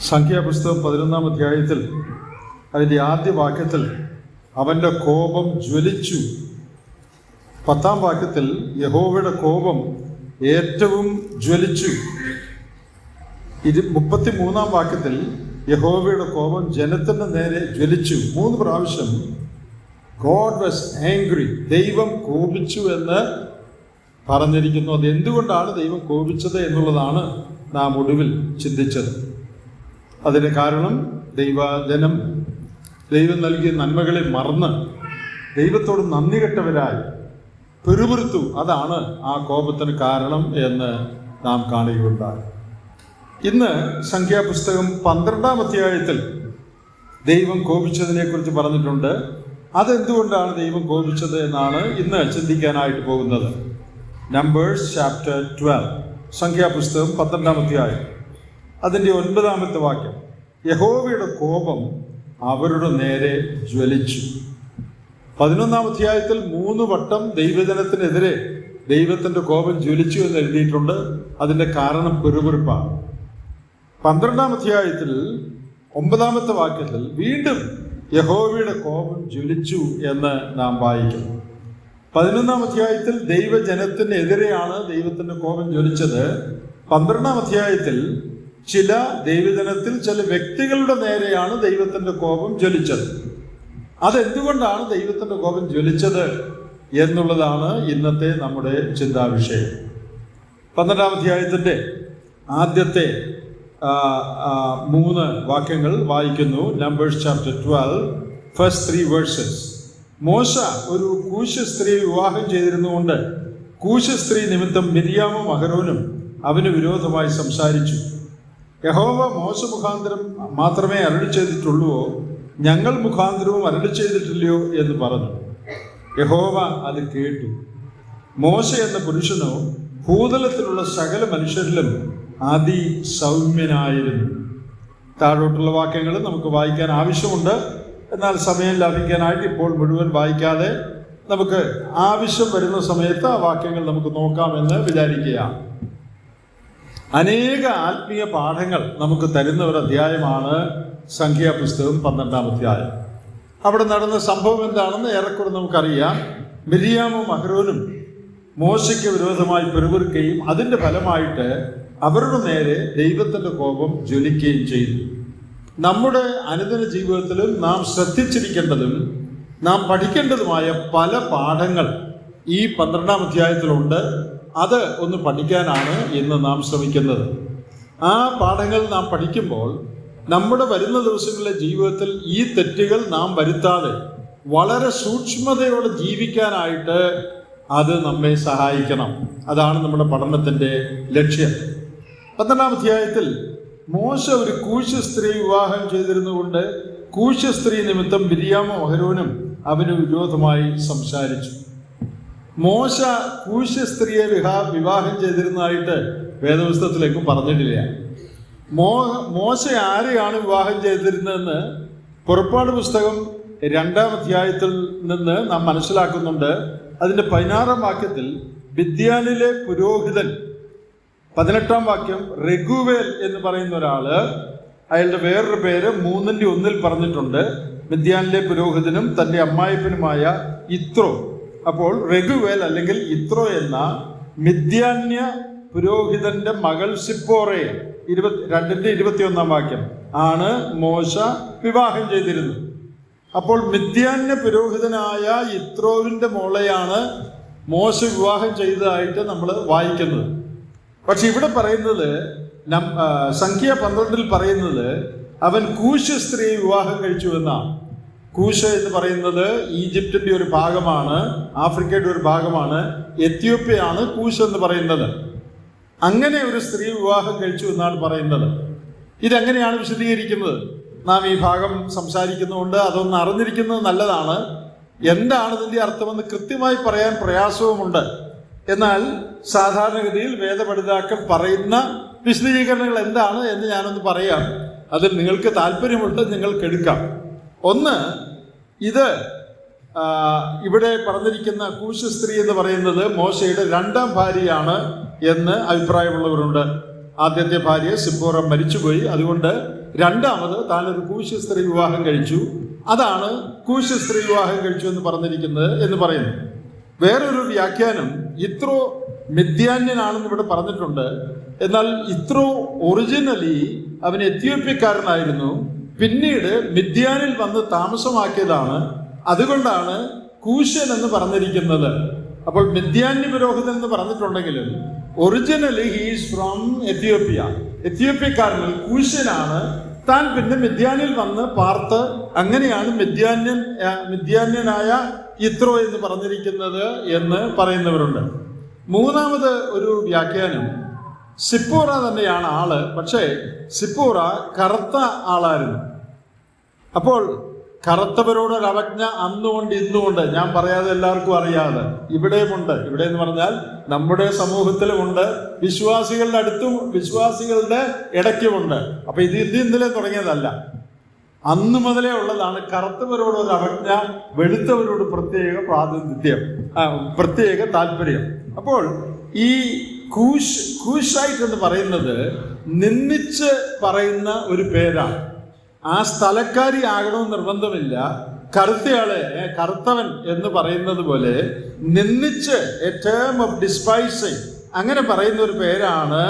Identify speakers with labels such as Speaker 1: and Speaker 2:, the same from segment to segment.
Speaker 1: സംഖ്യാപുസ്തകം 11-ാം അധ്യായത്തിൽ അതിൻ്റെ ആദ്യ വാക്യത്തിൽ അവൻ്റെ കോപം ജ്വലിച്ചു. 10-ാം വാക്യത്തിൽ യഹോവയുടെ കോപം ഏറ്റവും ജ്വലിച്ചു. 33-ാം വാക്യത്തിൽ യഹോവയുടെ കോപം ജനത്തിൻ്റെ നേരെ ജ്വലിച്ചു. 3 പ്രാവശ്യം ഗോഡ് വാസ് ആംഗ്രി, ദൈവം കോപിച്ചു എന്ന് പറഞ്ഞിരിക്കുന്നു. അത് എന്തുകൊണ്ടാണ് ദൈവം കോപിച്ചത് എന്നുള്ളതാണ് നാം ഒടുവിൽ ചിന്തിച്ചത്. അതിന് കാരണം ദൈവം നൽകിയ നന്മകളെ മറന്ന് ദൈവത്തോട് നന്ദി കെട്ടവരായി പെറുപെറുത്തു. അതാണ് ആ കോപത്തിന് കാരണം എന്ന് നാം കാണുകയുണ്ടായി. ഇന്ന് സംഖ്യാപുസ്തകം 12-ാം അധ്യായത്തിൽ ദൈവം കോപിച്ചതിനെ കുറിച്ച് പറഞ്ഞിട്ടുണ്ട്. അതെന്തുകൊണ്ടാണ് ദൈവം കോപിച്ചത് എന്നാണ് ഇന്ന് ചിന്തിക്കാനായിട്ട് പോകുന്നത്. നമ്പേഴ്സ് ചാപ്റ്റർ 12, സംഖ്യാപുസ്തകം 12-ാം അധ്യായം, അതിൻ്റെ 9-ാമത്തെ വാക്യം. യഹോവയുടെ കോപം അവരുടെ നേരെ ജ്വലിച്ചു. 11-ാം അധ്യായത്തിൽ 3 വട്ടം ദൈവജനത്തിനെതിരെ ദൈവത്തിൻ്റെ കോപം ജ്വലിച്ചു എന്ന് എഴുതിയിട്ടുണ്ട്. അതിൻ്റെ കാരണം പെറുപെറുപ്പാണ്. 12-ാം അധ്യായത്തിൽ 9-ാമത്തെ വാക്യത്തിൽ വീണ്ടും യഹോവയുടെ കോപം ജ്വലിച്ചു എന്ന് നാം വായിക്കുന്നു. 11-ാം അധ്യായത്തിൽ ദൈവജനത്തിനെതിരെയാണ് ദൈവത്തിൻ്റെ കോപം ജ്വലിച്ചത്. 12-ാം അധ്യായത്തിൽ ചില ദൈവജനത്തിൽ ചില വ്യക്തികളുടെ നേരെയാണ് ദൈവത്തിൻ്റെ കോപം ജ്വലിച്ചത്. അതെന്തുകൊണ്ടാണ് ദൈവത്തിൻ്റെ കോപം ജ്വലിച്ചത് എന്നുള്ളതാണ് ഇന്നത്തെ നമ്മുടെ ചിന്താവിഷയം. 12-ാം അധ്യായത്തിൻ്റെ ആദ്യത്തെ 3 വാക്യങ്ങൾ വായിക്കുന്നു. Numbers chapter 12, first 3 versus. മോശ ഒരു കൂശ് സ്ത്രീ വിവാഹം ചെയ്തിരുന്നുകൊണ്ട് കൂശ് സ്ത്രീ നിമിത്തം മിര്യാമും അഹരോനും അവന് വിരോധമായി സംസാരിച്ചു. യഹോവ മോശ മുഖാന്തരം മാത്രമേ അരുളി ചെയ്തിട്ടുള്ളുവോ, ഞങ്ങൾ മുഖാന്തരവും അരുളി ചെയ്തിട്ടില്ലയോ എന്ന് പറഞ്ഞു. യഹോവ അത് കേട്ടു. മോശ എന്ന പുരുഷനോ ഭൂതലത്തിലുള്ള സകല മനുഷ്യരിലും അതിസൗമ്യനായിരുന്നു. താഴോട്ടുള്ള വാക്യങ്ങൾ നമുക്ക് വായിക്കാൻ ആവശ്യമുണ്ട്. എന്നാൽ സമയം ലാഭിക്കാനായിട്ട് ഇപ്പോൾ മുഴുവൻ വായിക്കാതെ നമുക്ക് ആവശ്യം വരുന്ന സമയത്ത് ആ വാക്യങ്ങൾ നമുക്ക് നോക്കാമെന്ന് വിചാരിക്കുക. അനേക ആത്മീയ പാഠങ്ങൾ നമുക്ക് തരുന്ന ഒരു അധ്യായമാണ് സംഖ്യാപുസ്തകം 12-ാം അധ്യായം. അവിടെ നടന്ന സംഭവം എന്താണെന്ന് ഏറെക്കുറെ നമുക്കറിയാം. മിര്യാമും അഹരോനും മോശയ്ക്ക് വിരോധമായി പെറുപെറുക്കുകയും അതിൻ്റെ ഫലമായിട്ട് അവരുടെ നേരെ ദൈവത്തിൻ്റെ കോപം ജ്വലിക്കുകയും ചെയ്തു. നമ്മുടെ അനുദിന ജീവിതത്തിലും നാം ശ്രദ്ധിച്ചിരിക്കേണ്ടതും നാം പഠിക്കേണ്ടതുമായ പല പാഠങ്ങൾ ഈ 12-ാം അധ്യായത്തിലുണ്ട്. അത് ഒന്ന് പഠിക്കാനാണ് ഇന്ന് നാം ശ്രമിക്കുന്നത്. ആ പാഠങ്ങൾ നാം പഠിക്കുമ്പോൾ നമ്മുടെ വരുന്ന ദിവസങ്ങളിലെ ജീവിതത്തിൽ ഈ തെറ്റുകൾ നാം വരുത്താതെ വളരെ സൂക്ഷ്മതയോടെ ജീവിക്കാനായിട്ട് അത് നമ്മെ സഹായിക്കണം. അതാണ് നമ്മുടെ പഠനത്തിൻ്റെ ലക്ഷ്യം. 12-ാം അധ്യായത്തിൽ മോശ ഒരു കൂശ് സ്ത്രീ വിവാഹം ചെയ്തിരുന്നുകൊണ്ട് കൂശ് സ്ത്രീ നിമിത്തം മിര്യാമും അഹരോനും അവന് വിരോധമായി സംസാരിച്ചു. മോശ കൂശ് സ്ത്രീയെ വിവാഹം ചെയ്തിരുന്നതായിട്ട് വേദപുസ്തകത്തിലേക്കും പറഞ്ഞിട്ടില്ല. മോശ ആരെയാണ് വിവാഹം ചെയ്തിരുന്നതെന്ന് പുറപ്പാട് പുസ്തകം 2-ാം അധ്യായത്തിൽ നിന്ന് നാം മനസ്സിലാക്കുന്നുണ്ട്. അതിൻ്റെ 16-ാം വാക്യത്തിൽ മിദ്യാനിലെ പുരോഹിതൻ, 18-ാം വാക്യം രഘുവേൽ എന്ന് പറയുന്ന ഒരാള്, അയാളുടെ വേറൊരു പേര് 3-1 പറഞ്ഞിട്ടുണ്ട്. മിദ്യാനിലെ പുരോഹിതനും തൻ്റെ അമ്മായിപ്പനുമായ ഇത്രോ. അപ്പോൾ രഘുവേൽ അല്ലെങ്കിൽ ഇത്രോ എന്ന മിദ്യാന്യ പുരോഹിതന്റെ മകൾ സിപ്പോറയെ 22-21 വാക്യം ആണ് മോശ വിവാഹം ചെയ്തിരുന്നത്. അപ്പോൾ മിദ്യാന്യ പുരോഹിതനായ ഇത്രോവിൻ്റെ മോളെയാണ് മോശ വിവാഹം ചെയ്തതായിട്ട് നമ്മൾ വായിക്കുന്നത്. പക്ഷെ ഇവിടെ പറയുന്നത് സംഖ്യ 12-ൽ പറയുന്നത് അവൻ കൂശ് സ്ത്രീ വിവാഹം കഴിച്ചു എന്നാണ്. കൂശ് എന്ന് പറയുന്നത് ഈജിപ്തിൻ്റെ ഒരു ഭാഗമാണ്, ആഫ്രിക്കയുടെ ഒരു ഭാഗമാണ്. എത്യോപ്യയാണ് കൂശ് എന്ന് പറയുന്നത്. അങ്ങനെ ഒരു സ്ത്രീ വിവാഹം കഴിച്ചു എന്നാണ് പറയുന്നത്. ഇതെങ്ങനെയാണ് വിശദീകരിക്കുന്നത്? നാം ഈ ഭാഗം സംസാരിക്കുന്നതുകൊണ്ട് അതൊന്ന് അറിഞ്ഞിരിക്കുന്നത് നല്ലതാണ്. എന്താണ് ഇതിൻ്റെ അർത്ഥമെന്ന് കൃത്യമായി പറയാൻ പ്രയാസവുമുണ്ട്. എന്നാൽ സാധാരണഗതിയിൽ വേദപഠിതാക്കൾ പറയുന്ന വിശദീകരണങ്ങൾ എന്താണ് എന്ന് ഞാനൊന്ന് പറയാം. അതിൽ നിങ്ങൾക്ക് താല്പര്യമുണ്ട്, നിങ്ങൾക്ക് എടുക്കാം. ഒന്ന്, ഇത് ഇവിടെ പറഞ്ഞിരിക്കുന്ന കൂശ് സ്ത്രീ എന്ന് പറയുന്നത് മോശയുടെ 2ാം ഭാര്യയാണ് എന്ന് അഭിപ്രായമുള്ളവരുണ്ട്. ആദ്യത്തെ ഭാര്യ സിപ്പോറ മരിച്ചുപോയി. അതുകൊണ്ട് രണ്ടാമത് താനൊരു കൂശ്യ സ്ത്രീ വിവാഹം കഴിച്ചു, അതാണ് കൂശ്യ സ്ത്രീ വിവാഹം കഴിച്ചു എന്ന് പറഞ്ഞിരിക്കുന്നത് എന്ന് പറയുന്നു. വേറൊരു വ്യാഖ്യാനം ഇത്രോ മിദ്യാന്യനാണെന്ന് ഇവിടെ പറഞ്ഞിട്ടുണ്ട്. എന്നാൽ ഇത്രോ ഒറിജിനലി അവൻ എത്യോപ്യക്കാരനായിരുന്നു, പിന്നീട് മിദ്യാനിൽ വന്ന് താമസമാക്കിയതാണ്, അതുകൊണ്ടാണ് കൂശ്യൻ എന്ന് പറഞ്ഞിരിക്കുന്നത്. അപ്പോൾ മിദ്യാന്യ പുരോഹിതൻ എന്ന് പറഞ്ഞിട്ടുണ്ടെങ്കിലും ഒറിജിനലി ഹീസ് ഫ്രോം എത്യോപ്യ, എത്യോപ്യക്കാരനിൽ കൂശ്യനാണ്. താൻ പിന്നെ മിദ്യാനിൽ വന്ന് പാർത്ത്, അങ്ങനെയാണ് മിദ്യാന്യനായ ഇത്രോ എന്ന് പറഞ്ഞിരിക്കുന്നത് എന്ന് പറയുന്നവരുണ്ട്. മൂന്നാമത് ഒരു വ്യാഖ്യാനം സിപ്പോറ തന്നെയാണ് ആള്, പക്ഷേ സിപ്പോറ കറുത്ത ആളായിരുന്നു. അപ്പോൾ കറുത്തവരോടൊരു അവജ്ഞ അന്നുകൊണ്ട് ഇന്നുകൊണ്ട്, ഞാൻ പറയാതെ എല്ലാവർക്കും അറിയാതെ ഇവിടെയുമുണ്ട്. ഇവിടെ എന്ന് പറഞ്ഞാൽ നമ്മുടെ സമൂഹത്തിലുമുണ്ട്, വിശ്വാസികളുടെ അടുത്തും വിശ്വാസികളുടെ ഇടയ്ക്കുമുണ്ട്. അപ്പൊ ഇത് ഇന്നലെ തുടങ്ങിയതല്ല, അന്ന് മുതലേ ഉള്ളതാണ്. കറുത്തവരോടൊരു അവജ്ഞ, വെളുത്തവരോട് പ്രത്യേക പ്രാതിനിധ്യം, പ്രത്യേക താല്പര്യം. അപ്പോൾ ഈ കൂഷായിട്ട് എന്ന് പറയുന്നത് നിന്ദിച്ച് പറയുന്ന ഒരു പേരാണ്. ആ സ്ഥലക്കാരി ആകണമെന്ന് നിർബന്ധമില്ല. കറുത്തയാളെ, കറുത്തവൻ എന്ന് പറയുന്നത് പോലെ നിന്ദിച്ച്, എ ടേം ഓഫ് ഡിസ്പൈസിങ്, അങ്ങനെ പറയുന്ന ഒരു പേരാണ്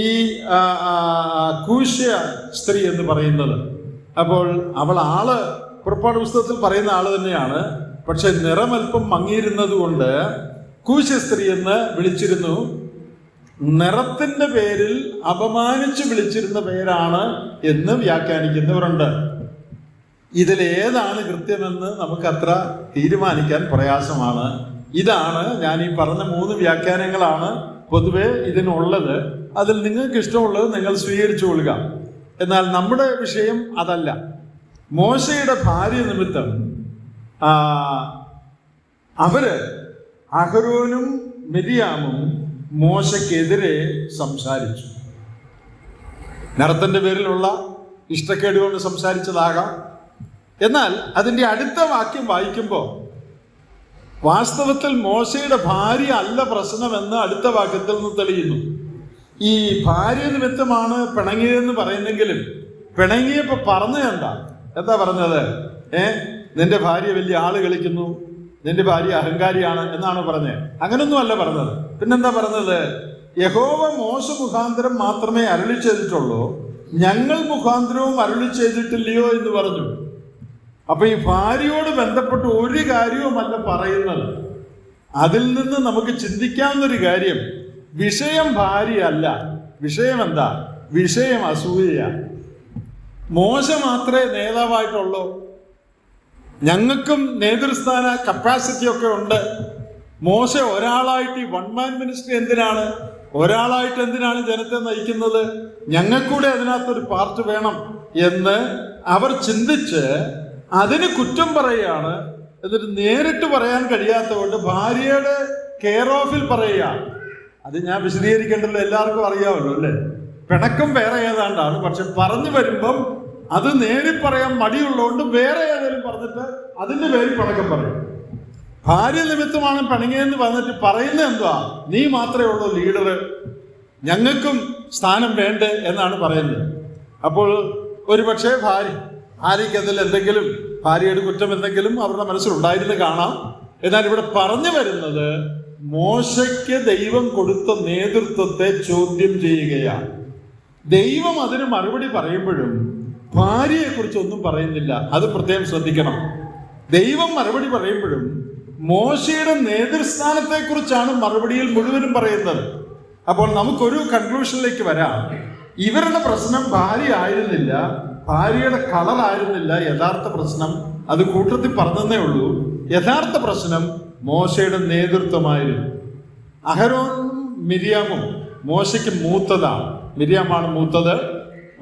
Speaker 1: ഈ കൂശ്യ സ്ത്രീ എന്ന് പറയുന്നത്. അപ്പോൾ അവൾ ആള് പുറപ്പാട് പുസ്തകത്തിൽ പറയുന്ന ആള് തന്നെയാണ്, പക്ഷെ നിറമൽപ്പം മങ്ങിയിരുന്നത് കൊണ്ട് കൂശ്യ സ്ത്രീ എന്ന് വിളിച്ചിരുന്നു. നിറത്തിന്റെ പേരിൽ അപമാനിച്ച് വിളിച്ചിരുന്ന പേരാണ് എന്ന് വ്യാഖ്യാനിക്കുന്നവരുണ്ട്. ഇതിലേതാണ് കൃത്യമെന്ന് നമുക്കത്ര തീരുമാനിക്കാൻ പ്രയാസമാണ്. ഇതാണ് ഞാൻ ഈ പറഞ്ഞ 3 വ്യാഖ്യാനങ്ങളാണ് പൊതുവെ ഇതിനുള്ളത്. അതിൽ നിങ്ങൾക്ക് ഇഷ്ടമുള്ളത് നിങ്ങൾ സ്വീകരിച്ചു കൊള്ളുക. എന്നാൽ നമ്മുടെ വിഷയം അതല്ല. മോശയുടെ ഭാര്യ നിമിത്തം അവര് അഹരോനും മിര്യാമും മോശയ്ക്കെതിരെ സംസാരിച്ചു. നിറത്തിന്റെ പേരിലുള്ള ഇഷ്ടക്കേട് കൊണ്ട് സംസാരിച്ചതാകാം. എന്നാൽ അതിൻ്റെ അടുത്ത വാക്യം വായിക്കുമ്പോൾ വാസ്തവത്തിൽ മോശയുടെ ഭാര്യ അല്ല പ്രശ്നമെന്ന് അടുത്ത വാക്യത്തിൽ നിന്ന് തെളിയുന്നു. ഈ ഭാര്യ നിമിത്തമാണ് പിണങ്ങിയതെന്ന് പറയുന്നെങ്കിലും പിണങ്ങിയപ്പോൾ പറഞ്ഞത് എന്താ പറഞ്ഞത്? നിന്റെ ഭാര്യ വലിയ ആള് കളിക്കുന്നു, നിന്റെ ഭാര്യ അഹങ്കാരിയാണ് എന്നാണ് പറഞ്ഞത്. അങ്ങനൊന്നും അല്ല പറഞ്ഞത്. പിന്നെന്താ പറഞ്ഞത്? യഹോവ മോശ മുഖാന്തരം മാത്രമേ അരുളി ചെയ്തിട്ടുള്ളൂ, ഞങ്ങൾ മുഖാന്തരവും അരുളി ചെയ്തിട്ടില്ലയോ എന്ന് പറഞ്ഞു. അപ്പൊ ഈ ഭാര്യയോട് ബന്ധപ്പെട്ട് ഒരു കാര്യവുമല്ല പറയുന്നത്. അതിൽ നിന്ന് നമുക്ക് ചിന്തിക്കാവുന്നൊരു കാര്യം, വിഷയം ഭാര്യയല്ല. വിഷയം എന്താ? വിഷയം അസൂയ. മോശ മാത്രമേ നേതാവായിട്ടുള്ളൂ. ഞങ്ങൾക്കും നേതൃസ്ഥാന കപ്പാസിറ്റി ഒക്കെ ഉണ്ട്. മോശ ഒരാളായിട്ട് ഈ 1 man മിനിസ്ട്രി എന്തിനാണ്? ഒരാളായിട്ട് എന്തിനാണ് ജനത്തെ നയിക്കുന്നത്? ഞങ്ങൾക്കൂടെ അതിനകത്തൊരു പാർട്ട് വേണം എന്ന് അവർ ചിന്തിച്ച് അതിന് കുറ്റം പറയുകയാണ്. എന്നിട്ട് നേരിട്ട് പറയാൻ കഴിയാത്തതുകൊണ്ട് ഭാര്യയുടെ കെയർ ഓഫിൽ പറയുകയാണ്. അത് ഞാൻ വിശദീകരിക്കേണ്ടല്ലോ, എല്ലാവർക്കും അറിയാമല്ലോ അല്ലേ? പിണക്കം വേറെ ഏതാണ്ടാണ്, പക്ഷെ പറഞ്ഞു വരുമ്പം അത് നേരിൽ പറയാൻ മടിയുള്ളതുകൊണ്ട് വേറെ ഏതെങ്കിലും പറഞ്ഞിട്ട് അതിന്റെ പേരിൽ പിണക്കം പറയും. ഭാര്യ നിമിത്തമാണ് പിണങ്ങിയെന്ന് പറഞ്ഞിട്ട് പറയുന്നത് എന്തുവാ? നീ മാത്രമേ ഉള്ളൂ ലീഡർ, ഞങ്ങൾക്കും സ്ഥാനം വേണ്ടേ എന്നാണ് പറയുന്നത്. അപ്പോൾ ഒരുപക്ഷെ ഭാര്യയ്ക്ക് അതിൽ എന്തെങ്കിലും, ഭാര്യയുടെ കുറ്റം എന്തെങ്കിലും അവരുടെ മനസ്സിലുണ്ടായിരുന്നു കാണാം. എന്നാൽ ഇവിടെ പറഞ്ഞു വരുന്നത് മോശയ്ക്ക് ദൈവം കൊടുത്ത നേതൃത്വത്തെ ചോദ്യം ചെയ്യുകയാണ്. ദൈവം അതിന് മറുപടി പറയുമ്പോഴും ഭാര്യയെ കുറിച്ചൊന്നും പറയുന്നില്ല. അത് പ്രത്യേകം ശ്രദ്ധിക്കണം. ദൈവം മറുപടി പറയുമ്പോഴും മോശയുടെ നേതൃസ്ഥാനത്തെ കുറിച്ചാണ് മറുപടിയിൽ മുഴുവനും പറയുന്നത്. അപ്പോൾ നമുക്കൊരു കൺക്ലൂഷനിലേക്ക് വരാം. ഇവരുടെ പ്രശ്നം ഭാര്യ ആയിരുന്നില്ല, ഭാര്യയുടെ കളറായിരുന്നില്ല യഥാർത്ഥ പ്രശ്നം. അത് കൂട്ടത്തിൽ പറഞ്ഞതേ ഉള്ളൂ. യഥാർത്ഥ പ്രശ്നം മോശയുടെ നേതൃത്വമായിരുന്നു. അഹരോനും മിര്യാമും മോശയ്ക്ക് മൂത്തതാണ്. മിര്യാമാണ് മൂത്തത്.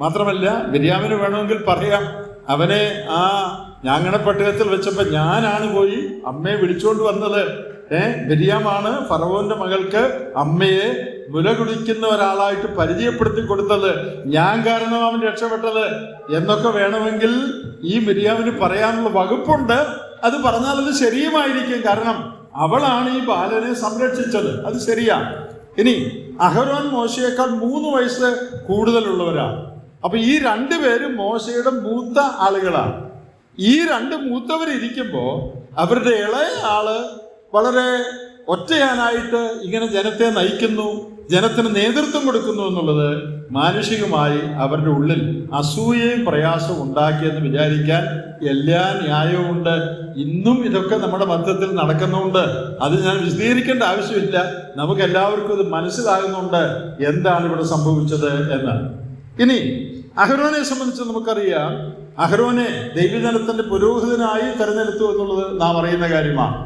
Speaker 1: മാത്രമല്ല, മിര്യാമിന് വേണമെങ്കിൽ പറയാം, അവനെ ആ ഞാങ്ങണപ്പട്ടകത്തിൽ വെച്ചപ്പോൾ ഞാനാണ് പോയി അമ്മയെ വിളിച്ചുകൊണ്ട് വന്നത്. മിര്യാമാണ് ഫറവോന്റെ മകൾക്ക് അമ്മയെ മുല കുടിക്കുന്ന ഒരാളായിട്ട് പരിചയപ്പെടുത്തി കൊടുത്തത്. ഞാൻ കാരണം അവൻ രക്ഷപ്പെട്ടത് എന്നൊക്കെ വേണമെങ്കിൽ ഈ മിര്യാമിന് പറയാനുള്ള വകുപ്പുണ്ട്. അത് പറഞ്ഞാൽ അത് ശരിയുമായിരിക്കും. കാരണം അവളാണ് ഈ ബാലനെ സംരക്ഷിച്ചത്. അത് ശരിയാ. ഇനി അഹരോൻ മോശയേക്കാൾ 3 വയസ്സ് കൂടുതലുള്ളവരാണ്. അപ്പൊ ഈ രണ്ടുപേരും മോശയുടെ മൂത്ത ആളുകളാണ്. ഈ രണ്ട് മൂത്തവരിയ്ക്കുമ്പോൾ അവരുടെ ഇളയ ആള് വളരെ ഒറ്റയാനായിട്ട് ഇങ്ങനെ ജനത്തെ നയിക്കുന്നു, ജനത്തിന് നേതൃത്വം കൊടുക്കുന്നു എന്നുള്ളത് മാനുഷികമായി അവരുടെ ഉള്ളിൽ അസൂയയും പ്രയാസവും ഉണ്ടാക്കിയെന്ന് വിചാരിക്കാൻ എല്ലാ ന്യായവും ഉണ്ട്. ഇന്നും ഇതൊക്കെ നമ്മുടെ മധ്യത്തിൽ നടക്കുന്നുണ്ട്. അത് ഞാൻ വിശദീകരിക്കേണ്ട ആവശ്യമില്ല, നമുക്ക് എല്ലാവർക്കും ഇത് മനസ്സിലാകുന്നുണ്ട് എന്താണ് ഇവിടെ സംഭവിച്ചത് എന്ന്. ഇനി അഹരോനെ സംബന്ധിച്ച് നമുക്കറിയാം, അഹരോനെ ദൈവജനത്തിന്റെ പുരോഹിതനായി തെരഞ്ഞെടുത്തു എന്നുള്ളത് നാം അറിയുന്ന കാര്യമാണ്.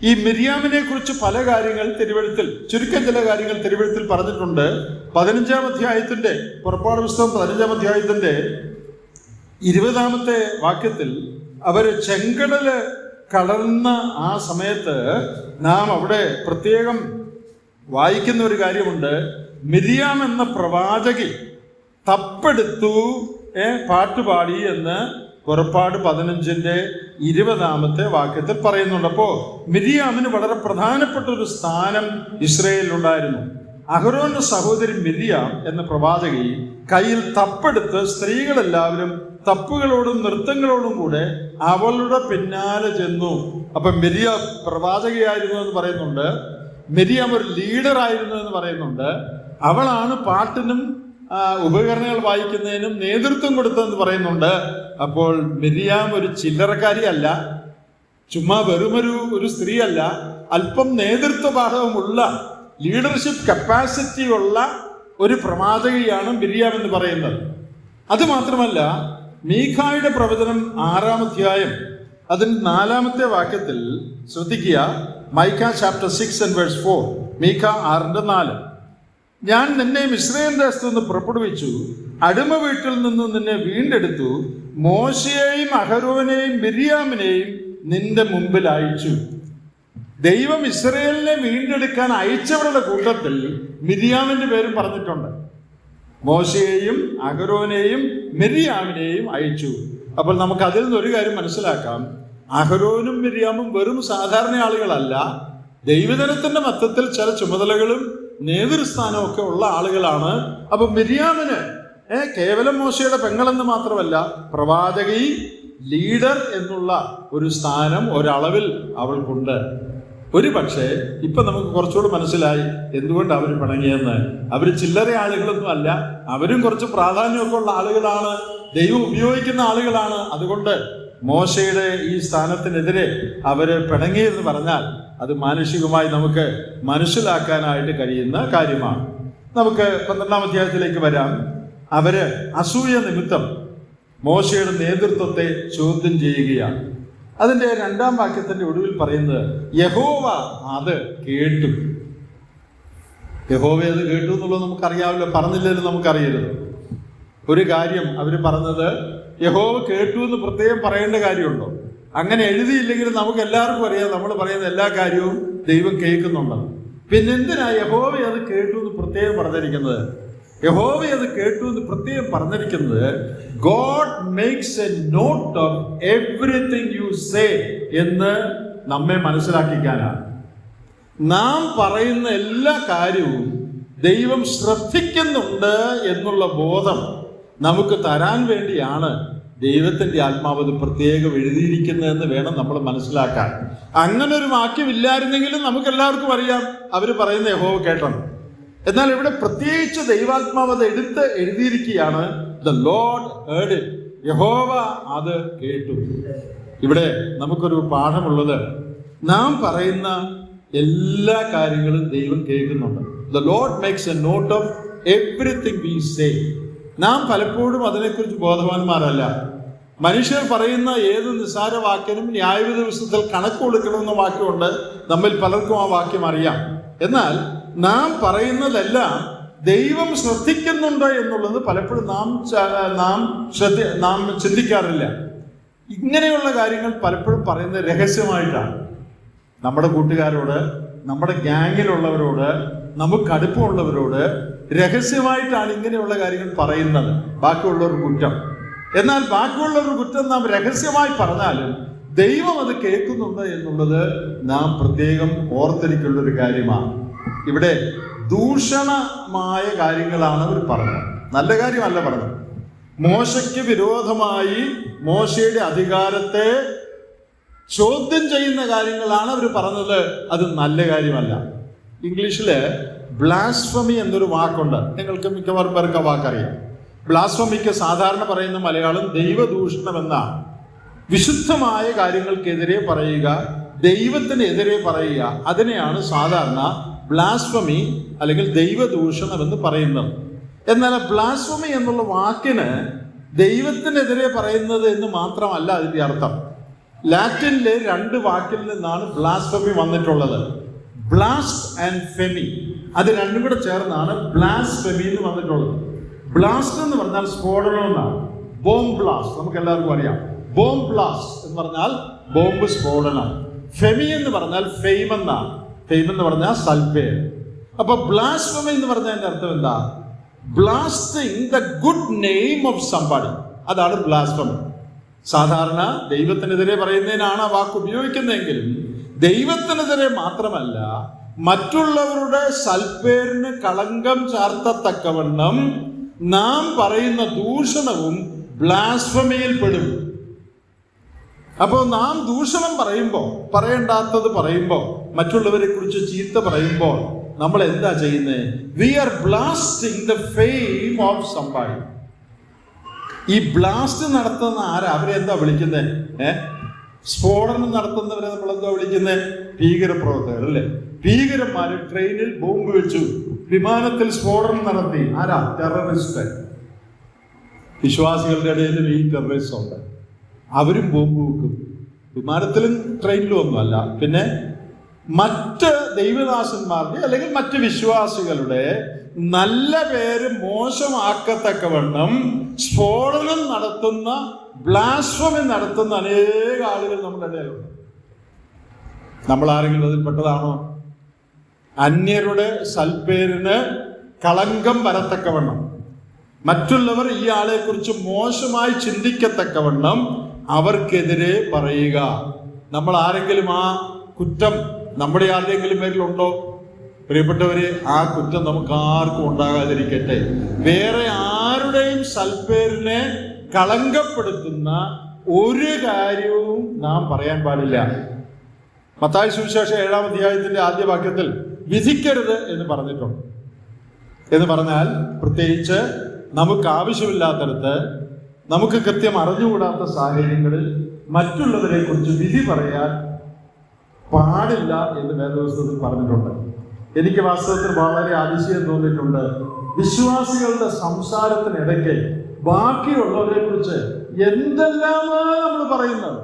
Speaker 1: ഈ മിര്യാമിനെ കുറിച്ച് പല കാര്യങ്ങൾ തിരുവെഴുത്തിൽ, ചുരുക്കം ചില കാര്യങ്ങൾ തിരുവെഴുത്തിൽ പറഞ്ഞിട്ടുണ്ട്. 15-ാം അധ്യായത്തിന്റെ, പുറപ്പാട് പുസ്തകം 15-ാം അധ്യായത്തിന്റെ 20-ാമത്തെ വാക്യത്തിൽ അവർ ചെങ്കടല് കടന്ന ആ സമയത്ത് നാം അവിടെ പ്രത്യേകം വായിക്കുന്ന ഒരു കാര്യമുണ്ട്. മിര്യാം എന്ന പ്രവാചകി തപ്പെടുത്തു പാട്ടുപാടി എന്ന് പുറപ്പാട് 15-ന്റെ 20-ാമത്തെ വാക്യത്തിൽ പറയുന്നുണ്ട്. അപ്പോ മിര്യാമിന് വളരെ പ്രധാനപ്പെട്ട ഒരു സ്ഥാനം ഇസ്രയേലിലുണ്ടായിരുന്നു. അഹരോന്റെ സഹോദരി മിര്യാം എന്ന പ്രവാചകി കയ്യിൽ തപ്പെടുത്ത് സ്ത്രീകളെല്ലാവരും തപ്പുകളോടും നൃത്തങ്ങളോടും കൂടെ അവളുടെ പിന്നാലെ ചെന്നു. അപ്പൊ മിര്യാം പ്രവാചകയായിരുന്നു എന്ന് പറയുന്നുണ്ട്, മിര്യാം ഒരു ലീഡർ ആയിരുന്നു എന്ന് പറയുന്നുണ്ട്. അവളാണ് പാട്ടിനും ഉപകരണങ്ങൾ വായിക്കുന്നതിനും നേതൃത്വം കൊടുത്തതെന്ന് പറയുന്നുണ്ട്. അപ്പോൾ മിര്യാം ഒരു ചില്ലറക്കാരിയല്ല, ചുമ്മാ വെറുമൊരു സ്ത്രീയല്ല, അല്പം നേതൃത്വ പാഠവുമുള്ള, ലീഡർഷിപ്പ് കപ്പാസിറ്റി ഉള്ള ഒരു പ്രവാചകയാണ് മിര്യാം എന്ന് പറയുന്നത്. അതുമാത്രമല്ല, മീഖായുടെ പ്രവചനം 6-ാം അധ്യായം അതിന് 4-ാമത്തെ വാക്യത്തിൽ ശ്രദ്ധിക്കുക. മൈഖ ചാപ്റ്റർ 6:4, മീഖ 6:4. ഞാൻ നിന്നെ ഇസ്രായേൽ ദേശത്തു നിന്ന് പുറപ്പെടുവിച്ചു, അടിമ വീട്ടിൽ നിന്ന് നിന്നെ വീണ്ടെടുത്തു, മോശയെയും അഹരോനെയും മിര്യാമിനെയും നിന്റെ മുമ്പിൽ അയച്ചു. ദൈവം ഇസ്രായേലിനെ വീണ്ടെടുക്കാൻ അയച്ചവരുടെ കൂട്ടത്തിൽ മിര്യാമിന്റെ പേരും പറഞ്ഞിട്ടുണ്ട്. മോശയെയും അഹരോനെയും മിര്യാമിനെയും അയച്ചു. അപ്പോൾ നമുക്ക് അതിൽ നിന്ന് ഒരു കാര്യം മനസ്സിലാക്കാം. അഹരോനും മിര്യാമും വെറും സാധാരണ ആളുകളല്ല, ദൈവജനത്തിന്റെ മധ്യത്തിൽ ചില ചുമതലകളും നേതൃസ്ഥാനവും ഒക്കെ ഉള്ള ആളുകളാണ്. അപ്പൊ മിര്യാമിന് കേവലം മോശയുടെ പെങ്ങളെന്ന് മാത്രമല്ല, പ്രവാചകി, ലീഡർ എന്നുള്ള ഒരു സ്ഥാനം ഒരളവിൽ അവൾക്കുണ്ട്. ഒരു പക്ഷേ ഇപ്പൊ നമുക്ക് കുറച്ചുകൂടി മനസ്സിലായി എന്തുകൊണ്ട് അവർ പിണങ്ങിയെന്ന്. അവർ ചില്ലറ ആളുകളൊന്നും അല്ല, അവരും കുറച്ച് പ്രാധാന്യമൊക്കെ ഉള്ള ആളുകളാണ്, ദൈവം ഉപയോഗിക്കുന്ന ആളുകളാണ്. അതുകൊണ്ട് മോശയുടെ ഈ സ്ഥാനത്തിനെതിരെ അവര് പിണങ്ങിയെന്ന് പറഞ്ഞാൽ അത് മാനുഷികമായി നമുക്ക് മനസ്സിലാക്കാനായിട്ട് കഴിയുന്ന കാര്യമാണ്. നമുക്ക് 12-ാം അധ്യായത്തിലേക്ക് വരാം. അവര് അസൂയ നിമിത്തം മോശയുടെ നേതൃത്വത്തെ ചോദ്യം ചെയ്യുകയാണ്. അതിന്റെ 2-ാം വാക്യത്തിന്റെ ഒടുവിൽ പറയുന്നത്, യഹോവ അത് കേട്ടു. യഹോവ അത് കേട്ടു എന്നുള്ളത് നമുക്കറിയാവില്ല, പറഞ്ഞില്ലെന്ന് നമുക്കറിയരുത്. ഒരു കാര്യം അവർ പറഞ്ഞത് യഹോവ കേട്ടു എന്ന് പ്രത്യേകം പറയേണ്ട കാര്യമുണ്ടോ? അങ്ങനെ എഴുതിയില്ലെങ്കിലും നമുക്ക് എല്ലാവർക്കും അറിയാം, നമ്മൾ പറയുന്ന എല്ലാ കാര്യവും ദൈവം കേൾക്കുന്നുണ്ടെന്ന്. പിന്നെ എന്തിനാ യഹോവ അത് കേട്ടു എന്ന് പ്രത്യേകം പറഞ്ഞിരിക്കുന്നത്? യഹോവ അത് കേട്ടു എന്ന് പ്രത്യേകം പറഞ്ഞിരിക്കുന്നത് God makes a note of everything you say എന്ന് നമ്മെ മനസ്സിലാക്കിക്കാനാണ്. നാം പറയുന്ന എല്ലാ കാര്യവും ദൈവം ശ്രദ്ധിക്കുന്നുണ്ട് എന്നുള്ള ബോധം നമുക്ക് തരാൻ വേണ്ടിയാണ് ദൈവത്തിന്റെ ആത്മാവ് അത് പ്രത്യേകം എഴുതിയിരിക്കുന്നതെന്ന് വേണം നമ്മൾ മനസ്സിലാക്കാൻ. അങ്ങനെ ഒരു വാക്യമില്ലായിരുന്നെങ്കിലും നമുക്ക് എല്ലാവർക്കും അറിയാം അവർ പറയുന്ന യഹോവ കേട്ടണം. എന്നാൽ ഇവിടെ പ്രത്യേകിച്ച് ദൈവാത്മാവ് അത് എടുത്ത് എഴുതിയിരിക്കുകയാണ്. ദ ലോർഡ് ഹേർഡ് ഇറ്റ്, യഹോവ അത് കേട്ടു. ഇവിടെ നമുക്കൊരു പാഠമുള്ളത്, നാം പറയുന്ന എല്ലാ കാര്യങ്ങളും ദൈവം കേൾക്കുന്നുണ്ട്. The Lord makes a note of everything we say. നാം പലപ്പോഴും അതിനെക്കുറിച്ച് ബോധവാന്മാരല്ല. മനുഷ്യർ പറയുന്ന ഏത് നിസ്സാര വാക്കിനും ന്യായവിധി ദിവസത്തിൽ കണക്ക് കൊടുക്കണമെന്ന വാക്യമുണ്ട്. നമ്മിൽ പലർക്കും ആ വാക്യം അറിയാം. എന്നാൽ നാം പറയുന്നതെല്ലാം ദൈവം ശ്രദ്ധിക്കുന്നുണ്ട് എന്നുള്ളത് പലപ്പോഴും നാം ചിന്തിക്കാറില്ല. ഇങ്ങനെയുള്ള കാര്യങ്ങൾ പലപ്പോഴും പറയുന്നത് രഹസ്യമായിട്ടാണ്. നമ്മുടെ കൂട്ടുകാരോട്, നമ്മുടെ ഗ്യാങ്ങിലുള്ളവരോട്, നമുക്ക് അടുപ്പമുള്ളവരോട് രഹസ്യമായിട്ടാണ് ഇങ്ങനെയുള്ള കാര്യങ്ങൾ പറയുന്നത്. ബാക്കിയുള്ളവർ കുറ്റം. എന്നാൽ ബാക്കിയുള്ളവർ കുറ്റം നാം രഹസ്യമായി പറഞ്ഞാലും ദൈവം അത് കേൾക്കുന്നുണ്ട് എന്നുള്ളത് നാം പ്രത്യേകം ഓർത്തിരിക്കേണ്ട കാര്യമാണ്. ഇവിടെ ദൂഷണമായ കാര്യങ്ങളാണ് അവർ പറഞ്ഞത്, നല്ല കാര്യമല്ല പറഞ്ഞത്. മോശയ്ക്ക് വിരോധമായി മോശയുടെ അധികാരത്തെ ചോദ്യം ചെയ്യുന്ന കാര്യങ്ങളാണ് അവർ പറഞ്ഞത്. അത് നല്ല കാര്യമല്ല. ഇംഗ്ലീഷില് ബ്ലാസ്ഫമി എന്നൊരു വാക്കുണ്ട്. നിങ്ങൾക്ക് മിക്കവാറും പേർക്ക് ആ വാക്കറിയാം. ബ്ലാസ്ഫമിക്ക് സാധാരണ പറയുന്ന മലയാളം ദൈവദൂഷണം എന്നാണ്. വിശുദ്ധമായ കാര്യങ്ങൾക്കെതിരെ പറയുക, ദൈവത്തിനെതിരെ പറയുക, അതിനെയാണ് സാധാരണ ബ്ലാസ്ഫമി അല്ലെങ്കിൽ ദൈവദൂഷണം എന്ന് പറയുന്നത്. എന്നാൽ ബ്ലാസ്ഫമി എന്നുള്ള വാക്കിന് ദൈവത്തിനെതിരെ പറയുന്നത് എന്ന് മാത്രമല്ല അതിൻ്റെ അർത്ഥം. ലാറ്റിനിലെ 2 വാക്കിൽ നിന്നാണ് ബ്ലാസ്ഫമി വന്നിട്ടുള്ളത്. ബ്ലാസ്റ്റ് ആൻഡ് ഫെമി, അത് രണ്ടും കൂടെ ചേർന്നാണ് ബ്ലാസ്ഫെമി എന്ന് വന്നിട്ടുള്ളത്. ബ്ലാസ്റ്റ് എന്ന് പറഞ്ഞാൽ സ്ഫോടനം എന്നാണ്. ബോംബ് ബ്ലാസ്റ്റ് നമുക്ക് എല്ലാവർക്കും അറിയാം. ബോംബ് ബ്ലാസ്റ്റ് എന്ന് പറഞ്ഞാൽ ബോംബ് സ്ഫോടനം. ഫെമി എന്ന് പറഞ്ഞാൽ ഫെയിം എന്നാണ്. ഫെയിം എന്ന് പറഞ്ഞാൽ സൽപ്പേർ. അപ്പൊ ബ്ലാസ്ഫെമി എന്ന് പറഞ്ഞതിന്റെ അർത്ഥം എന്താ? Blasting the good name of somebody, അതാണ് ബ്ലാസ്ഫെമി. സാധാരണ ദൈവത്തിനെതിരെ പറയുന്നതിനാണ് ആ വാക്ക് ഉപയോഗിക്കുന്നതെങ്കിലും ദൈവത്തിനെതിരെ മാത്രമല്ല, മറ്റുള്ളവരുടെ സൽപ്പേരിന് കളങ്കം ചാർത്തത്തക്കവണ്ണം നാം പറയുന്ന ദൂഷണവും ബ്ലാസ്ഫമിയിൽ പെടും. അപ്പോൾ നാം ദൂഷണം പറയുമ്പോൾ, പറയേണ്ടാത്തത് പറയുമ്പോൾ, മറ്റുള്ളവരെ കുറിച്ച് ചീത്ത പറയുമ്പോൾ നമ്മൾ എന്താ ചെയ്യുന്നത്? We are blasting the fame of somebody. ഈ ബ്ലാസ്റ്റ് നടത്തുന്ന ആരാ? അവരെ എന്താ വിളിക്കുന്നത്? സ്ഫോടനം നടത്തുന്നവരെ നമ്മൾ എന്താ വിളിക്കുന്നത്? ഭീകരപ്രവർത്തകർ അല്ലേ? ഭീകരന്മാര് ട്രെയിനിൽ ബോംബ് വെച്ചു, വിമാനത്തിൽ സ്ഫോടനം നടത്തി. ആരാ? ടെററിസ്റ്റ്. വിശ്വാസികളുടെ ഇടയിലും ഈ ടെററിസ്റ്റ് ഉണ്ട്. അവരും ബോംബ് വെക്കും, വിമാനത്തിലും ട്രെയിനിലും ഒന്നുമല്ല. പിന്നെ മറ്റ് ദൈവദാസന്മാരുടെ അല്ലെങ്കിൽ മറ്റ് വിശ്വാസികളുടെ നല്ല പേര് മോശമാക്കത്തക്കവണ്ണം സ്ഫോടനം നടത്തുന്ന, ബ്ലാസ്ഫമി നടത്തുന്ന അനേക ആളുകൾ നമ്മുടെ ഇടയിലുണ്ട്. നമ്മൾ ആരെങ്കിലും അതിൽപ്പെട്ടതാണോ? അന്യരുടെ സൽപ്പേരിന് കളങ്കം വരത്തക്കവണ്ണം, മറ്റുള്ളവർ ഈ ആളെ കുറിച്ച് മോശമായി ചിന്തിക്കത്തക്കവണ്ണം അവർക്കെതിരെ പറയുക. നമ്മൾ ആരെങ്കിലും ആ കുറ്റം നമ്മുടെ ആരുടെയെങ്കിലും പേരിലുണ്ടോ? പ്രിയപ്പെട്ടവരെ, ആ കുറ്റം നമുക്ക് ആർക്കും ഉണ്ടാകാതിരിക്കട്ടെ. വേറെ ആരുടെയും സൽപ്പേരിനെ കളങ്കപ്പെടുത്തുന്ന ഒരു കാര്യവും നാം പറയാൻ പാടില്ല. മത്തായി സുവിശേഷം 7-ാം അധ്യായത്തിന്റെ ആദ്യ വാക്യത്തിൽ വിധിക്കരുത് എന്ന് പറഞ്ഞിട്ടുണ്ട്. എന്ന് പറഞ്ഞാൽ പ്രത്യേകിച്ച് നമുക്ക് ആവശ്യമില്ലാത്തടത്ത്, നമുക്ക് കൃത്യം അറിഞ്ഞുകൂടാത്ത സാഹചര്യങ്ങളിൽ മറ്റുള്ളവരെ കുറിച്ച് വിധി പറയാൻ പാടില്ല എന്ന് വേദപുസ്തകത്തിൽ പറഞ്ഞിട്ടുണ്ട്. എനിക്ക് വാസ്തവത്തിൽ വളരെ അതിശയം തോന്നിയിട്ടുണ്ട്. വിശ്വാസികളുടെ സംസാരത്തിനിടയ്ക്ക് ബാക്കിയുള്ളവരെ കുറിച്ച് എന്തെല്ലാമാണ് നമ്മൾ പറയുന്നത്.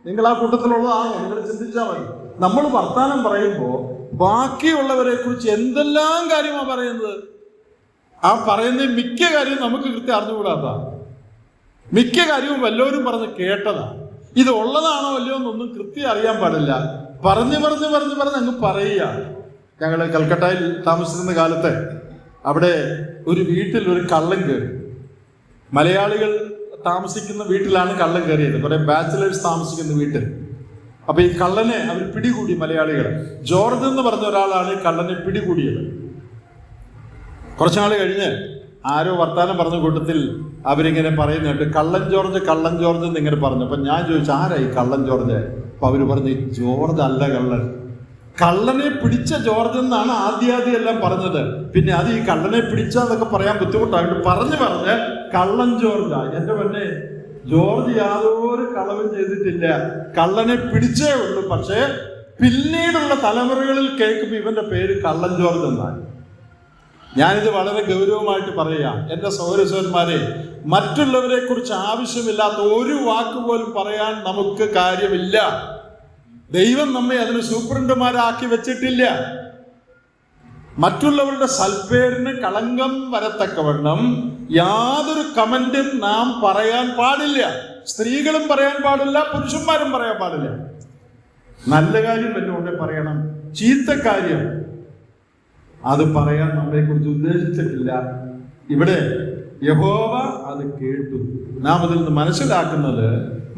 Speaker 1: നിങ്ങൾ ആ കൂട്ടത്തിലുള്ളതാണോ? നിങ്ങൾ ചിന്തിച്ചാൽ മതി. നമ്മൾ വർത്താനം പറയുമ്പോൾ ബാക്കിയുള്ളവരെ കുറിച്ച് എന്തെല്ലാം കാര്യമാണ് പറയുന്നത്. ആ പറയുന്ന മിക്ക കാര്യവും നമുക്ക് കൃത്യം അറിഞ്ഞുകൂടാത്ത, മിക്ക കാര്യവും വല്ലവരും പറഞ്ഞ് കേട്ടതാ. ഇത് ഉള്ളതാണോ അല്ലയോ എന്നൊന്നും കൃത്യം അറിയാൻ പാടില്ല. പറഞ്ഞ് അങ്ങ് പറയുക. ഞങ്ങൾ കൽക്കട്ടയിൽ താമസിക്കുന്ന കാലത്ത് അവിടെ ഒരു വീട്ടിൽ ഒരു കള്ളൻ കയറി. മലയാളികൾ താമസിക്കുന്ന വീട്ടിലാണ് കള്ളൻ കയറിയത്, കുറെ ബാച്ചിലേഴ്സ് താമസിക്കുന്ന വീട്ടിൽ. അപ്പൊ ഈ കള്ളനെ അവർ പിടികൂടി. മലയാളികൾ, ജോർജ് എന്ന് പറഞ്ഞ ഒരാളാണ് ഈ കള്ളനെ പിടികൂടിയത്. കുറച്ചുനാൾ കഴിഞ്ഞ് ആരോ വർത്താനം പറഞ്ഞ കൂട്ടത്തിൽ അവരിങ്ങനെ പറയുന്നുണ്ട്, കള്ളൻ ജോർജ് എന്നിങ്ങനെ പറഞ്ഞു. അപ്പൊ ഞാൻ ചോദിച്ചു, ആരാ ഈ കള്ളൻ ജോർജ്? അപ്പൊ അവര് പറഞ്ഞു, ജോർജ് അല്ല കള്ളൻ, കള്ളനെ പിടിച്ച ജോർജ് എന്നാണ് ആദ്യം എല്ലാം പറഞ്ഞത്. പിന്നെ അത് ഈ കള്ളനെ പിടിച്ചെന്നൊക്കെ പറയാൻ ബുദ്ധിമുട്ടായിട്ട് പറഞ്ഞ് കള്ളൻ ജോർജാ. എന്റെ പെണ്ണെ, ജോർജ് യാതൊരു കളവും ചെയ്തിട്ടില്ല, കള്ളനെ പിടിച്ചേ ഉള്ളൂ. പക്ഷേ പിന്നീടുള്ള തലമുറകളിൽ കേൾക്കുമ്പോൾ ഇവന്റെ പേര് കള്ളൻ ജോർജ് എന്നാണ്. ഞാനിത് വളരെ ഗൗരവമായിട്ട് പറയാം. എൻ്റെ സഹോദരന്മാരെ, മറ്റുള്ളവരെ കുറിച്ച് ആവശ്യമില്ലാത്ത ഒരു വാക്ക് പോലും പറയാൻ നമുക്ക് കാര്യമില്ല. ദൈവം നമ്മെ അതിന് സൂപ്രണ്ടുമാരാക്കി വെച്ചിട്ടില്ല. മറ്റുള്ളവരുടെ സൽപ്പേരിന് കളങ്കം വരത്തക്കവണ്ണം യാതൊരു കമന്റും നാം പറയാൻ പാടില്ല. സ്ത്രീകളും പറയാൻ പാടില്ല, പുരുഷന്മാരും പറയാൻ പാടില്ല. നല്ല കാര്യം വല്ലതുകൊണ്ട് പറയണം, ചീത്ത കാര്യം അത് പറയാൻ നമ്മളെ കുറിച്ച് ഉദ്ദേശിച്ചിട്ടില്ല. ഇവിടെ യഹോവ അത് കേട്ടു. നാം അതിൽ നിന്ന് മനസ്സിലാക്കുന്നത്,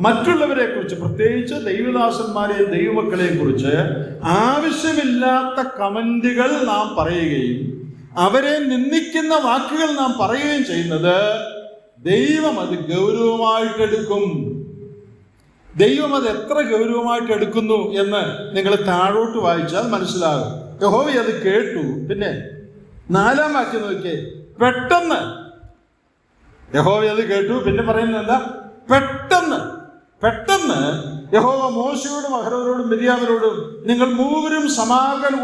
Speaker 1: മറ്റുള്ളവരെ കുറിച്ച്, പ്രത്യേകിച്ച് ദൈവദാസന്മാരെയും ദൈവമക്കളെയും കുറിച്ച് ആവശ്യമില്ലാത്ത കമന്റുകൾ നാം പറയുകയും അവരെ നിന്ദിക്കുന്ന വാക്കുകൾ നാം പറയുകയും ചെയ്യുന്നത് ദൈവം അത് ഗൗരവമായിട്ടെടുക്കും. ദൈവം അത് എത്ര ഗൗരവമായിട്ട് എടുക്കുന്നു എന്ന് നിങ്ങൾ താഴോട്ട് വായിച്ചാൽ മനസ്സിലാകും. യഹോവ അത് കേട്ടു. പിന്നെ 4-ാം വാക്യം നോക്കിയേ. പെട്ടെന്ന് യഹോവ അത് കേട്ടു. പിന്നെ പറയുന്നത് എന്താ? പെട്ടെന്ന് യഹോവ മോശയോടും അഹരോനോടും മിര്യാമിനോടും നിങ്ങൾ മൂവരും സമാഗമന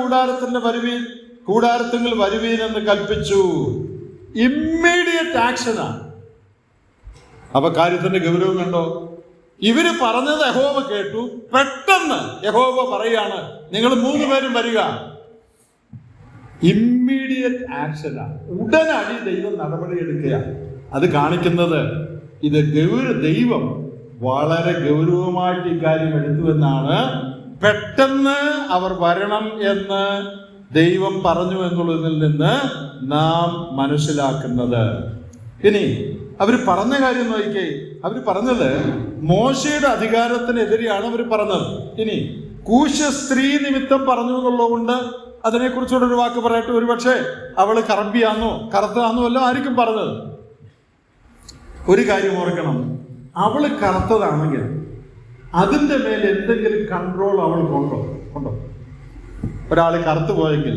Speaker 1: കൂടാരത്തിൽ വരുവീൻ എന്ന് കൽപ്പിച്ചു. ഇമ്മീഡിയറ്റ് ആക്ഷനാണ്. അപ്പൊ കാര്യത്തിന്റെ ഗൗരവം കണ്ടോ? ഇവര് പറഞ്ഞത് യഹോവ കേട്ടു. പെട്ടെന്ന് യഹോവ പറയാണ് നിങ്ങൾ 3 പേരും വരിക. ഇമ്മീഡിയറ്റ് ആക്ഷനാണ്. ഉടനടി ദൈവം നടപടിയെടുക്കുക. അത് കാണിക്കുന്നത് ഇത് ദൈവം വളരെ ഗൗരവമായിട്ട് ഇക്കാര്യം എടുത്തു എന്നാണ്. പെട്ടെന്ന് അവർ വരണം എന്ന് ദൈവം പറഞ്ഞു എന്നുള്ളതിൽ നിന്ന് നാം മനസ്സിലാക്കുന്നത്. ഇനി അവർ പറഞ്ഞ കാര്യം നോക്കിക്കേ. അവർ പറഞ്ഞത് മോശയുടെ അധികാരത്തിനെതിരെയാണ് അവർ പറഞ്ഞത്. ഇനി കൂശ് സ്ത്രീ നിമിത്തം പറഞ്ഞു എന്നുള്ളതുകൊണ്ട് അതിനെക്കുറിച്ചുള്ള ഒരു വാക്ക് പറയട്ടെ. ഒരുപക്ഷെ അവള് കറുത്താന്നോ അല്ല ആയിരിക്കും പറഞ്ഞത്. ഒരു കാര്യം ഓർക്കണം, അവള് കറുത്തതാണെങ്കിൽ അതിൻ്റെ മേൽ എന്തെങ്കിലും കൺട്രോൾ അവൾക്കുണ്ടോ? ഒരാൾ കറുത്തു പോയെങ്കിൽ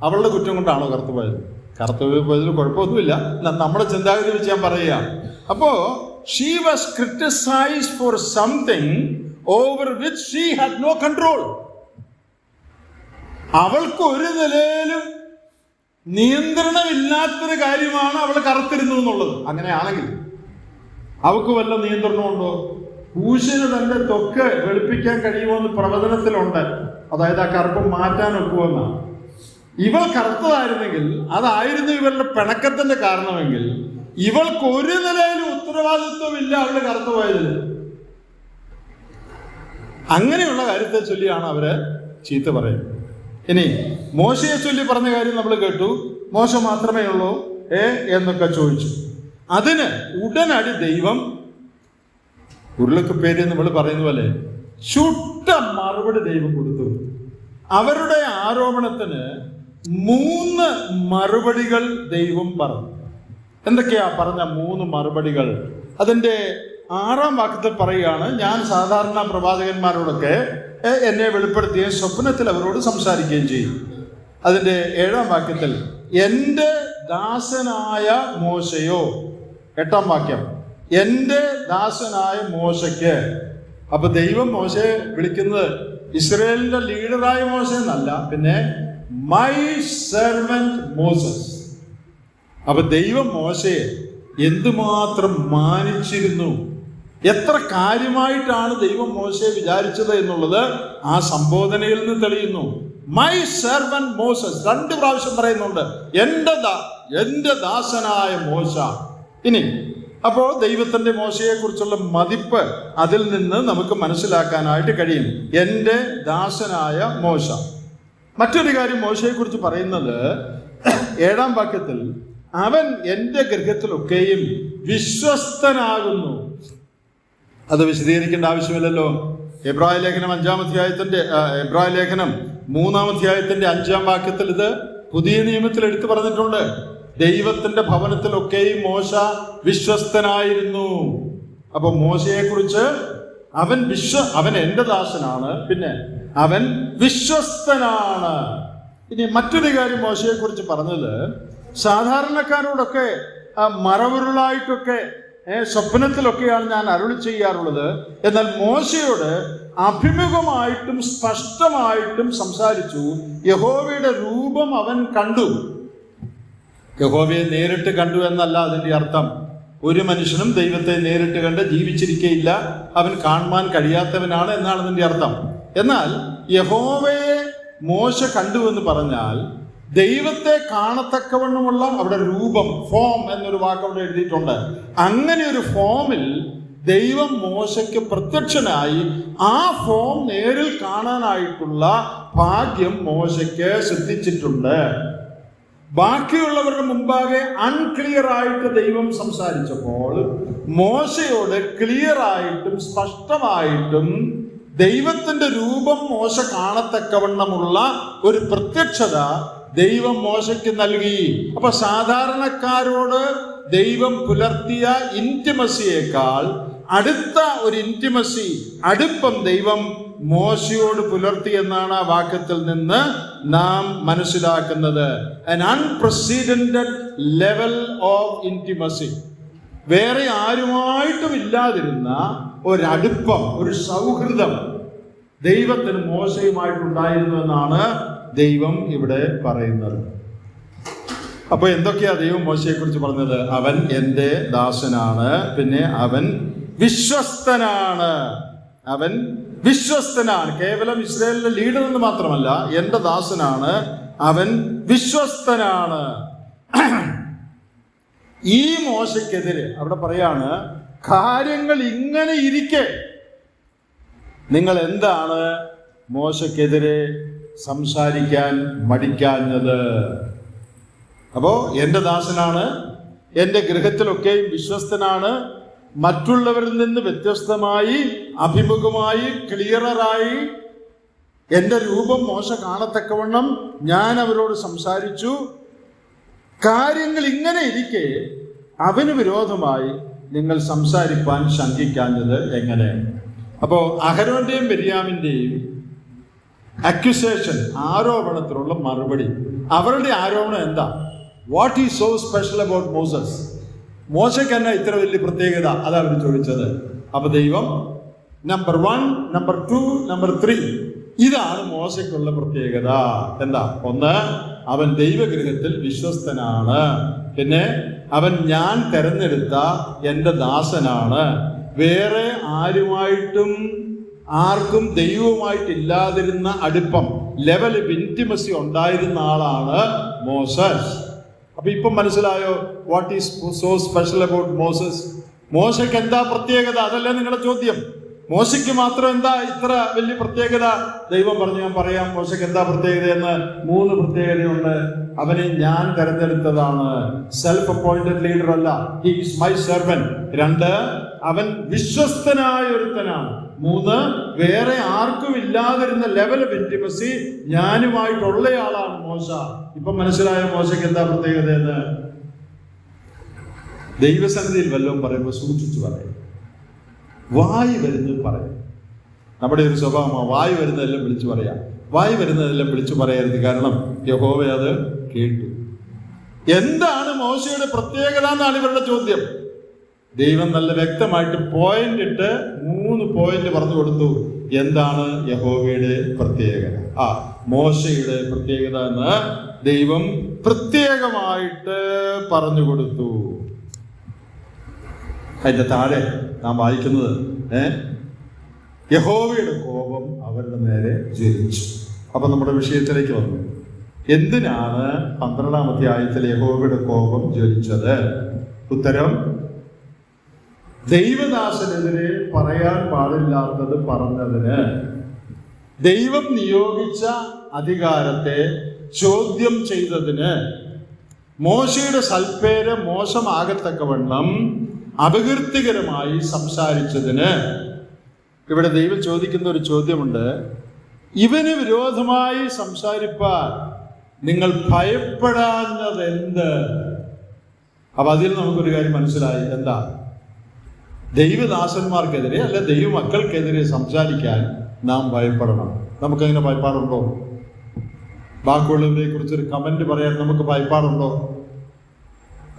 Speaker 1: അവളുടെ കുറ്റം കൊണ്ടാണോ കറുത്തു പോയത്? കറുത്തു പോയതിൽ കുഴപ്പമൊന്നുമില്ല. നമ്മുടെ ചിന്താഗതി വെച്ച് ഞാൻ പറയുക. അപ്പോ she was criticized for something over which she had no control. അവൾക്ക് ഒരു നിലയിലും നിയന്ത്രണമില്ലാത്തൊരു കാര്യമാണ് അവൾ കറുത്തിരുന്നു എന്നുള്ളത്. അങ്ങനെയാണെങ്കിൽ അവൾക്ക് വല്ല നിയന്ത്രണമുണ്ടോ? കൂശിന് തന്റെ ത്വക്ക് വെളുപ്പിക്കാൻ കഴിയുമോന്ന് പ്രവചനത്തിലുണ്ട്. അതായത് ആ കറുപ്പ് മാറ്റാൻ ഒക്കുമെന്നാണ്. ഇവൾ കറുത്തതായിരുന്നെങ്കിൽ, അതായിരുന്നു ഇവരുടെ പിണക്കത്തിന്റെ കാരണമെങ്കിൽ, ഇവൾക്ക് ഒരു നിലയിലും ഉത്തരവാദിത്വമില്ല അവള് കറുത്തു പോയതിന്. അങ്ങനെയുള്ള കാര്യത്തെ ചൊല്ലിയാണ് അവര് ചീത്ത പറയുന്നത്. ഇനി മോശയെ ചൊല്ലി പറഞ്ഞ കാര്യം നമ്മൾ കേട്ടു. മോശ മാത്രമേ ഉള്ളൂ എന്നൊക്കെ ചോദിച്ചു. അതിന് ഉടനടി ദൈവം ഉരുളക്ക് പേര് നമ്മൾ പറയുന്ന പോലെ ചുട്ട മറുപടി ദൈവം കൊടുത്തു. അവരുടെ ആരോപണത്തിന് 3 മറുപടികൾ ദൈവം പറഞ്ഞു. എന്തൊക്കെയാ പറഞ്ഞ 3 മറുപടികൾ? അതിൻ്റെ 6-ാം വാക്യത്തിൽ പറയുകയാണ്, ഞാൻ സാധാരണ പ്രവാചകന്മാരോടൊക്കെ എന്നെ വെളിപ്പെടുത്തിയ സ്വപ്നത്തിൽ അവരോട് സംസാരിക്കുകയും ചെയ്യും. അതിൻ്റെ 7-ാം വാക്യത്തിൽ എൻ്റെ ദാസനായ മോശയോ, 8-ാം വാക്യം, എൻ്റെ ദാസനായ മോശയ്ക്ക്. അപ്പൊ ദൈവം മോശയെ വിളിക്കുന്നത് ഇസ്രായേലിന്റെ ലീഡറായ മോശ എന്നല്ല, പിന്നെ മൈ സെർവന്റ് മോസസ്. അപ്പൊ ദൈവം മോശയെ എന്തുമാത്രം മാനിച്ചിരുന്നു, എത്ര കാര്യമായിട്ടാണ് ദൈവം മോശയെ വിചാരിച്ചത് എന്നുള്ളത് ആ സംബോധനയിൽ നിന്ന് തെളിയുന്നു. മൈ സെർവന്റ് മോസസ് 2 പ്രാവശ്യം പറയുന്നുണ്ട്, എൻ്റെ ദാസനായ മോശ. ഇനി അപ്പോൾ ദൈവത്തിന്റെ മോശയെ കുറിച്ചുള്ള മതിപ്പ് അതിൽ നിന്ന് നമുക്ക് മനസ്സിലാക്കാനായിട്ട് കഴിയും. എൻ്റെ ദാസനായ മോശ. മറ്റൊരു കാര്യം മോശയെ കുറിച്ച് പറയുന്നത് 7-ാം വാക്യത്തിൽ, അവൻ എൻ്റെ ഗൃഹത്തിലൊക്കെയും വിശ്വസ്തനാകുന്നു. അത് വിശദീകരിക്കേണ്ട ആവശ്യമില്ലല്ലോ. എബ്രായ ലേഖനം 5-ാം അധ്യായത്തിന്റെ 3-ാം അധ്യായത്തിന്റെ 5-ാം വാക്യത്തിൽ ഇത് പുതിയ നിയമത്തിൽ എടുത്തു പറഞ്ഞിട്ടുണ്ട്. ദൈവത്തിന്റെ ഭവനത്തിലൊക്കെയും മോശ വിശ്വസ്തനായിരുന്നു. അപ്പൊ മോശയെ കുറിച്ച് അവൻ എൻ്റെ ദാസനാണ്, പിന്നെ അവൻ വിശ്വസ്തനാണ്. ഇനി മറ്റൊരു കാര്യം മോശയെ കുറിച്ച് പറഞ്ഞത്, സാധാരണക്കാരോടൊക്കെ മറവുരുളായിട്ടൊക്കെ സ്വപ്നത്തിലൊക്കെയാണ് ഞാൻ അരുളി ചെയ്യാറുള്ളത്. എന്നാൽ മോശയോട് അഭിമുഖമായിട്ടും സ്പഷ്ടമായിട്ടും സംസാരിച്ചു. യഹോവയുടെ രൂപം അവൻ കണ്ടു. യഹോവയെ നേരിട്ട് കണ്ടു എന്നല്ല അതിൻ്റെ അർത്ഥം. ഒരു മനുഷ്യനും ദൈവത്തെ നേരിട്ട് കണ്ട് ജീവിച്ചിരിക്കയില്ല, അവൻ കാണുവാൻ കഴിയാത്തവനാണ് എന്നാണ് അതിൻ്റെ അർത്ഥം. എന്നാൽ യഹോവയെ മോശ കണ്ടു എന്ന് പറഞ്ഞാൽ ദൈവത്തെ കാണത്തക്കവണ്ണമുള്ള അവിടെ രൂപം, ഫോം എന്നൊരു വാക്ക് അവിടെ എഴുതിയിട്ടുണ്ട്. അങ്ങനെ ഒരു ഫോമിൽ ദൈവം മോശയ്ക്ക് പ്രത്യക്ഷനായി ആ ഫോം നേരിൽ കാണാനായിട്ടുള്ള ഭാഗ്യം മോശയ്ക്ക് സിദ്ധിച്ചിട്ടുണ്ട്. ബാക്കിയുള്ളവരുടെ മുമ്പാകെ അൺക്ലിയർ ആയിട്ട് ദൈവം സംസാരിച്ചപ്പോൾ മോശയോട് ക്ലിയർ ആയിട്ടും സ്പഷ്ടമായിട്ടും ദൈവത്തിന്റെ രൂപം മോശ കാണത്തക്കവണ്ണമുള്ള ഒരു പ്രത്യക്ഷത ദൈവം മോശയ്ക്ക് നൽകി. അപ്പൊ സാധാരണക്കാരോട് ദൈവം പുലർത്തിയ ഇന്റിമസിയേക്കാൾ അടുത്ത ഒരു ഇന്റിമസി, അടുപ്പം ദൈവം മോശയോട് പുലർത്തി എന്നാണ് ആ വാക്യത്തിൽ നിന്ന് നാം മനസ്സിലാക്കുന്നത്. an unprecedented level of intimacy. വേറെ ആരുമായിട്ടും ഇല്ലാതിരുന്ന ഒരടുപ്പം, ഒരു സൗഹൃദം ദൈവത്തിന് മോശയുമായിട്ടുണ്ടായിരുന്നു എന്നാണ് ദൈവം ഇവിടെ പറയുന്നത്. അപ്പൊ എന്തൊക്കെയാ ദൈവം മോശയെ കുറിച്ച് പറഞ്ഞത്? അവൻ എൻ്റെ ദാസനാണ്, പിന്നെ അവൻ വിശ്വസ്തനാണ്. അവൻ വിശ്വസ്തനാണ്. കേവലം ഇസ്രായേലിന്റെ ലീഡർ എന്ന് മാത്രമല്ല, എൻ്റെ ദാസനാണ്, അവൻ വിശ്വസ്തനാണ്. ഈ മോശയ്ക്കെതിരെ അവിടെ പറയാണ്, കാര്യങ്ങൾ ഇങ്ങനെ ഇരിക്കെ നിങ്ങൾ എന്താണ് മോശയ്ക്കെതിരെ സംസാരിക്കാൻ മടിക്കാഞ്ഞത്? അപ്പോ എൻ്റെ ദാസനാണ്, എൻ്റെ ഗൃഹത്തിലൊക്കെയും വിശ്വസ്തനാണ്, മറ്റുള്ളവരിൽ നിന്ന് വ്യത്യസ്തമായി, അഭിമുഖമായി, ക്ലിയറായി എൻ്റെ രൂപം മോശ കാണത്തക്കവണ്ണം ഞാൻ അവരോട് സംസാരിച്ചു. കാര്യങ്ങൾ ഇങ്ങനെ ഇരിക്കെ അവന് വിരോധമായി നിങ്ങൾ സംസാരിപ്പാൻ ശങ്കിക്കാഞ്ഞത് എങ്ങനെ? അപ്പോ അഹരോന്റെയും മിര്യാമിന്റെയും അക്യുസേഷൻ, ആരോപണത്തിനുള്ള മറുപടി. അവരുടെ ആരോപണം എന്താ? What is so special about Moses? മോശയ്ക്ക് തന്നെ ഇത്ര വലിയ പ്രത്യേകത, അതാ അവർ ചോദിച്ചത്. അപ്പൊ ദൈവം നമ്പർ 1, നമ്പർ 2, നമ്പർ 3, ഇതാണ് മോശയ്ക്കുള്ള പ്രത്യേകത. എന്താ? ഒന്ന്, അവൻ ദൈവഗൃഹത്തിൽ വിശ്വസ്തനാണ്. പിന്നെ അവൻ ഞാൻ തെരഞ്ഞെടുത്ത എൻ്റെ ദാസനാണ്. വേറെ ആർക്കും ദൈവവുമായിട്ടില്ലാതിരുന്ന അടുപ്പം, ലെവൽ ഓഫ് ഇന്റിമസി ഉണ്ടായിരുന്ന ആളാണ് മോസസ്. അപ്പൊ ഇപ്പം മനസ്സിലായോ what is so special about Moses? മോശയ്ക്ക് എന്താ പ്രത്യേകത? അതല്ലേ നിങ്ങളുടെ ചോദ്യം. മോശയ്ക്ക് മാത്രം എന്താ ഇത്ര വലിയ പ്രത്യേകത? ദൈവം പറഞ്ഞു, ഞാൻ പറയാം മോശയ്ക്ക് എന്താ പ്രത്യേകത എന്ന്. 3 പ്രത്യേകതയുണ്ട്. അവനെ ഞാൻ തെരഞ്ഞെടുത്തതാണ്, സെൽഫ് അപ്പോയിന്റഡ് ലീഡർ അല്ല, ഹി ഈസ് മൈ സെർവന്റ്. 2, അവൻ വിശ്വസ്തനായ ഒരുത്തനാണ്. 3, വേറെ ആർക്കും ഇല്ലാതിരുന്ന ലെവൽ ഓഫ് ഇന്റിമസി ഞാനുമായിട്ടുള്ളയാളാണ് മോശ. ഇപ്പൊ മനസ്സിലായ മോശയ്ക്ക് എന്താ പ്രത്യേകത എന്ന്? ദൈവസന്നിധിയിൽ വല്ലതും പറയുമ്പോൾ സൂക്ഷിച്ചു പറയും. വായി വരുന്നത് പറയും. നമ്മുടെ ഒരു സ്വഭാവമാണ് വായി വരുന്നതെല്ലാം വിളിച്ചു പറയാം. വായി വരുന്നതെല്ലാം വിളിച്ചു പറയരുത്, കാരണം യഹോവ അത് കേട്ടു. എന്താണ് മോശയുടെ പ്രത്യേകത എന്നാണ് ഇവരുടെ ചോദ്യം. ദൈവം നല്ല വ്യക്തമായിട്ട് പോയിന്റ് ഇട്ട് 3 പോയിന്റ് പറഞ്ഞു കൊടുത്തു. എന്താണ് യഹോവയുടെ പ്രത്യേകത, മോശയുടെ പ്രത്യേകത എന്ന് ദൈവം പ്രത്യേകമായിട്ട് പറഞ്ഞു കൊടുത്തു. അതിന്റെ താഴെ നാം വായിക്കുന്നത്, യഹോവയുടെ കോപം അവരുടെ നേരെ ജ്വലിച്ചു. അപ്പൊ നമ്മുടെ വിഷയത്തിലേക്ക് വന്നു. എന്തിനാണ് 12-ാം അധ്യായത്തിൽ യഹോവയുടെ കോപം ജ്വലിച്ചത്? ഉത്തരം, ദൈവദാസനെതിരെ പറയാൻ പാടില്ലാത്തത് പറഞ്ഞതിന്, ദൈവം നിയോഗിച്ച അധികാരത്തെ ചോദ്യം ചെയ്തതിന്, മോശയുടെ സൽപ്പേര് മോശമാകത്തക്കവണ്ണം അപകീർത്തികരമായി സംസാരിച്ചതിന്. ഇവിടെ ദൈവം ചോദിക്കുന്ന ഒരു ചോദ്യമുണ്ട്. ഇവന് വിരോധമായി സംസാരിപ്പാൻ നിങ്ങൾ ഭയപ്പെടാഞ്ഞതെന്ത്? അപ്പൊ അതിൽ നമുക്കൊരു കാര്യം മനസ്സിലായി. എന്താ? ദൈവദാസന്മാർക്കെതിരെ അല്ലെ ദൈവമക്കൾക്കെതിരെ സംസാരിക്കാൻ നാം ഭയപ്പെടണം. നമുക്കങ്ങനെ ഭയപ്പാടുണ്ടോ? ബാക്കിയുള്ളവരെ കുറിച്ചൊരു കമന്റ് പറയാൻ നമുക്ക് ഭയപ്പാടുണ്ടോ?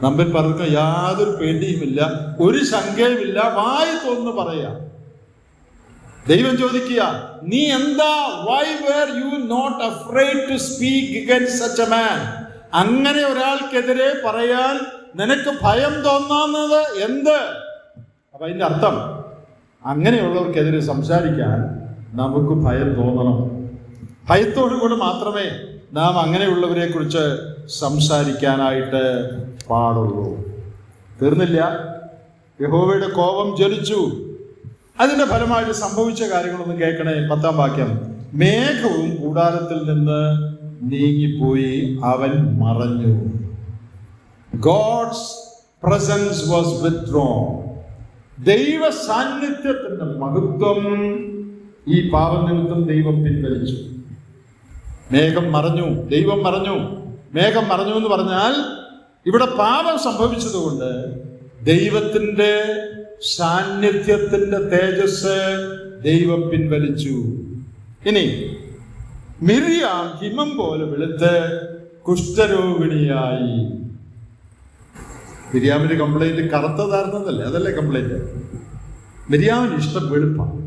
Speaker 1: നമ്മിൽ പലർക്കും യാതൊരു പേടിയുമില്ല, ഒരു ശങ്കയുമില്ല, വായി തോന്നുന്നു പറയാം. ദൈവം ചോദിക്കുക, നീ എന്താ, why were you not afraid to speak against such a man? അങ്ങനെ ഒരാൾക്കെതിരെ പറയാൻ നിനക്ക് ഭയം തോന്നാവുന്നത് എന്ത്? അപ്പൊ അതിന്റെ അർത്ഥം, അങ്ങനെയുള്ളവർക്കെതിരെ സംസാരിക്കാൻ നമുക്ക് ഭയം തോന്നണം. ഭയത്തോടു കൂടി മാത്രമേ നാം അങ്ങനെയുള്ളവരെ കുറിച്ച് സംസാരിക്കാനായിട്ട് പാടുള്ളൂ. തീർന്നില്ല, യഹോവയുടെ കോപം ജ്വലിച്ചു. അതിന്റെ ഫലമായിട്ട് സംഭവിച്ച കാര്യങ്ങളൊന്നും കേൾക്കണേ. 10-ാം വാക്യം, മേഘവും കൂടാരത്തിൽ നിന്ന് നീങ്ങിപ്പോയി, അവൻ മറഞ്ഞു. God's presence was withdrawn. ദൈവ സാന്നിധ്യത്തിന്റെ മഹത്വം ഈ പാപനിമിത്തം ദൈവം പിൻവലിച്ചു. മേഘം മറഞ്ഞു, ദൈവം മറഞ്ഞു. മേഘം മറഞ്ഞു എന്ന് പറഞ്ഞാൽ ഇവിടെ പാപം സംഭവിച്ചതുകൊണ്ട് ദൈവത്തിൻ്റെ സാന്നിധ്യത്തിൻ്റെ തേജസ് ദൈവം പിൻവലിച്ചു. ഇനി മിര്യാം ഹിമം പോലെ വെളുത്ത് കുഷ്ഠരോഗിണിയായി. മിര്യാമിന്റെ കംപ്ലൈന്റ് കറുത്തതായിരുന്നതല്ലേ? അതല്ലേ കംപ്ലൈന്റ്. മിര്യാമിന് ഇഷ്ടം വെളുപ്പാണ്,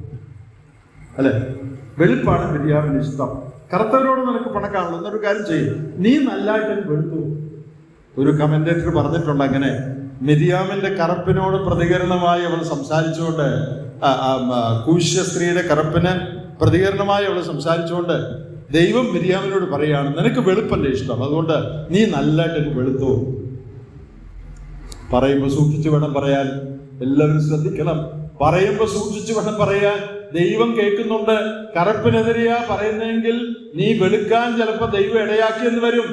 Speaker 1: അല്ലെ? വെളുപ്പാണ് മിര്യാമിന് ഇഷ്ടം. കറുത്തവരോട് നിനക്ക് പണക്കാണല്ലോ, എന്നൊരു കാര്യം ചെയ്യും, നീ നല്ലതായിട്ട് വെളുത്തു. ഒരു കമന്റേറ്റർ പറഞ്ഞിട്ടുണ്ട് അങ്ങനെ, മിര്യാമിന്റെ കറുപ്പിനോട് പ്രതികരണമായി അവൾ സംസാരിച്ചുകൊണ്ട്, കൂശ്യ സ്ത്രീയുടെ കറുപ്പിന് പ്രതികരണമായി അവൾ സംസാരിച്ചുകൊണ്ട് ദൈവം മിര്യാമിനോട് പറയാണ്, നിനക്ക് വെളുപ്പല്ലേ ഇഷ്ടം, അതുകൊണ്ട് നീ നല്ലതായിട്ട് വെളുത്തു. പറയുമ്പോൾ സൂക്ഷിച്ചു വേണം പറയാൻ. എല്ലാവരും ശ്രദ്ധിക്കണം. പറയുമ്പോൾ സൂക്ഷിച്ചു വേണം പറയാൻ. ദൈവം കേൾക്കുന്നുണ്ട്. കറുപ്പിനെതിരെയാ പറയുന്നതെങ്കിൽ നീ വെളുക്കാൻ ചിലപ്പോൾ ദൈവം ഇടയാക്കിയെന്ന് വരും.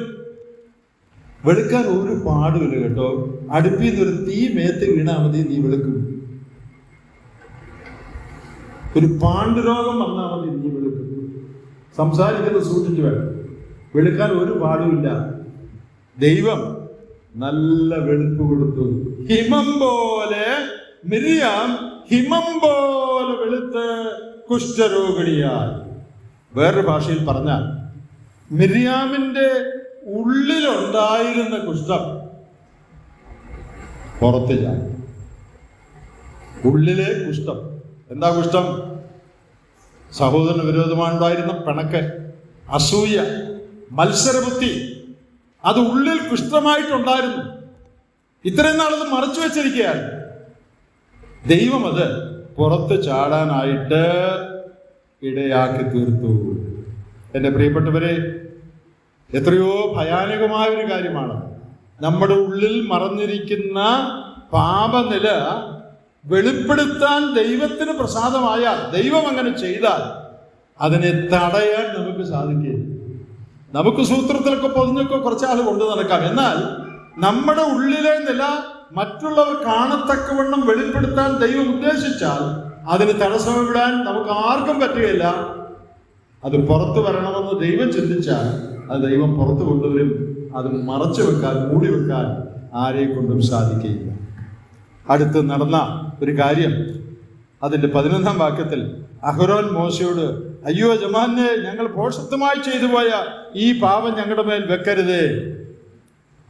Speaker 1: വെളുക്കാൻ ഒരു പാടുമില്ല കേട്ടോ. അടുപ്പിൽ നിന്ന് ഒരു തീ മേത്ത് വീണാൽ മതി, നീ വെളുക്കും. ഒരു പാണ്ഡുരോഗം വന്നാൽ മതി, നീ വെളുക്കും. സംസാരിക്കുന്നത് സൂക്ഷിച്ചു വേണം. വെളുക്കാൻ ഒരു പാടുമില്ല. ദൈവം നല്ല വെളുപ്പ് കൊടുത്തു. ഹിമം പോലെ മിര്യാം ഹിമം പോലെ വെളുത്ത് കുഷ്ഠരോഗിണിയായി. വേറൊരു ഭാഷയിൽ പറഞ്ഞാൽ മിര്യാമിന്റെ ഉള്ളിലുണ്ടായിരുന്ന കുഷ്ഠം പുറത്ത് ചാടി. ഉള്ളിലെ കുഷ്ഠം എന്താ? കുഷ്ഠം സഹോദരന് വിരോധമായുണ്ടായിരുന്ന പിണക്ക്, അസൂയ, മത്സരബുദ്ധി, അത് ഉള്ളിൽ കുഷ്ഠമായിട്ടുണ്ടായിരുന്നു. ഇത്രയും നാളത് മറച്ചു വെച്ചിരിക്കുകയാണ്. ദൈവം അത് പുറത്ത് ചാടാനായിട്ട് ഇടയാക്കി തീർത്തു. എൻ്റെ പ്രിയപ്പെട്ടവരെ, എത്രയോ ഭയാനകമായ ഒരു കാര്യമാണ്. നമ്മുടെ ഉള്ളിൽ മറഞ്ഞിരിക്കുന്ന പാപനില വെളിപ്പെടുത്താൻ ദൈവത്തിന് പ്രസാദമായാൽ, ദൈവം അങ്ങനെ ചെയ്താൽ അതിനെ തടയാൻ നമുക്ക് സാധിക്കില്ല. നമുക്ക് സൂത്രത്തിലൊക്കെ പൊതിഞ്ഞൊക്കെ കുറച്ചാൾ കൊണ്ടു നടക്കാം. എന്നാൽ നമ്മുടെ ഉള്ളിലെ നില മറ്റുള്ളവർ കാണത്തക്കവണ്ണം വെളിപ്പെടുത്താൻ ദൈവം ഉദ്ദേശിച്ചാൽ അതിന് തടസ്സമിടാൻ നമുക്ക് ആർക്കും പറ്റുകയില്ല. അത് പുറത്തു വരണമെന്ന് ദൈവം ചിന്തിച്ചാൽ അത് ദൈവം പുറത്തു കൊണ്ടുവരും. അത് മറച്ചു വെക്കാൻ, മൂടി വെക്കാൻ ആരെ കൊണ്ടും സാധിക്കുകയില്ല. അടുത്ത് നടന്ന ഒരു കാര്യം, അതിൻ്റെ 11-ാം വാക്യത്തിൽ അഹരോൻ മോശയോട്, അയ്യോ യജമാനെ, ഞങ്ങൾ ഭോഷത്വമായി ചെയ്തു പോയ ഈ പാപം ഞങ്ങളുടെ മേൽ വെക്കരുതേ.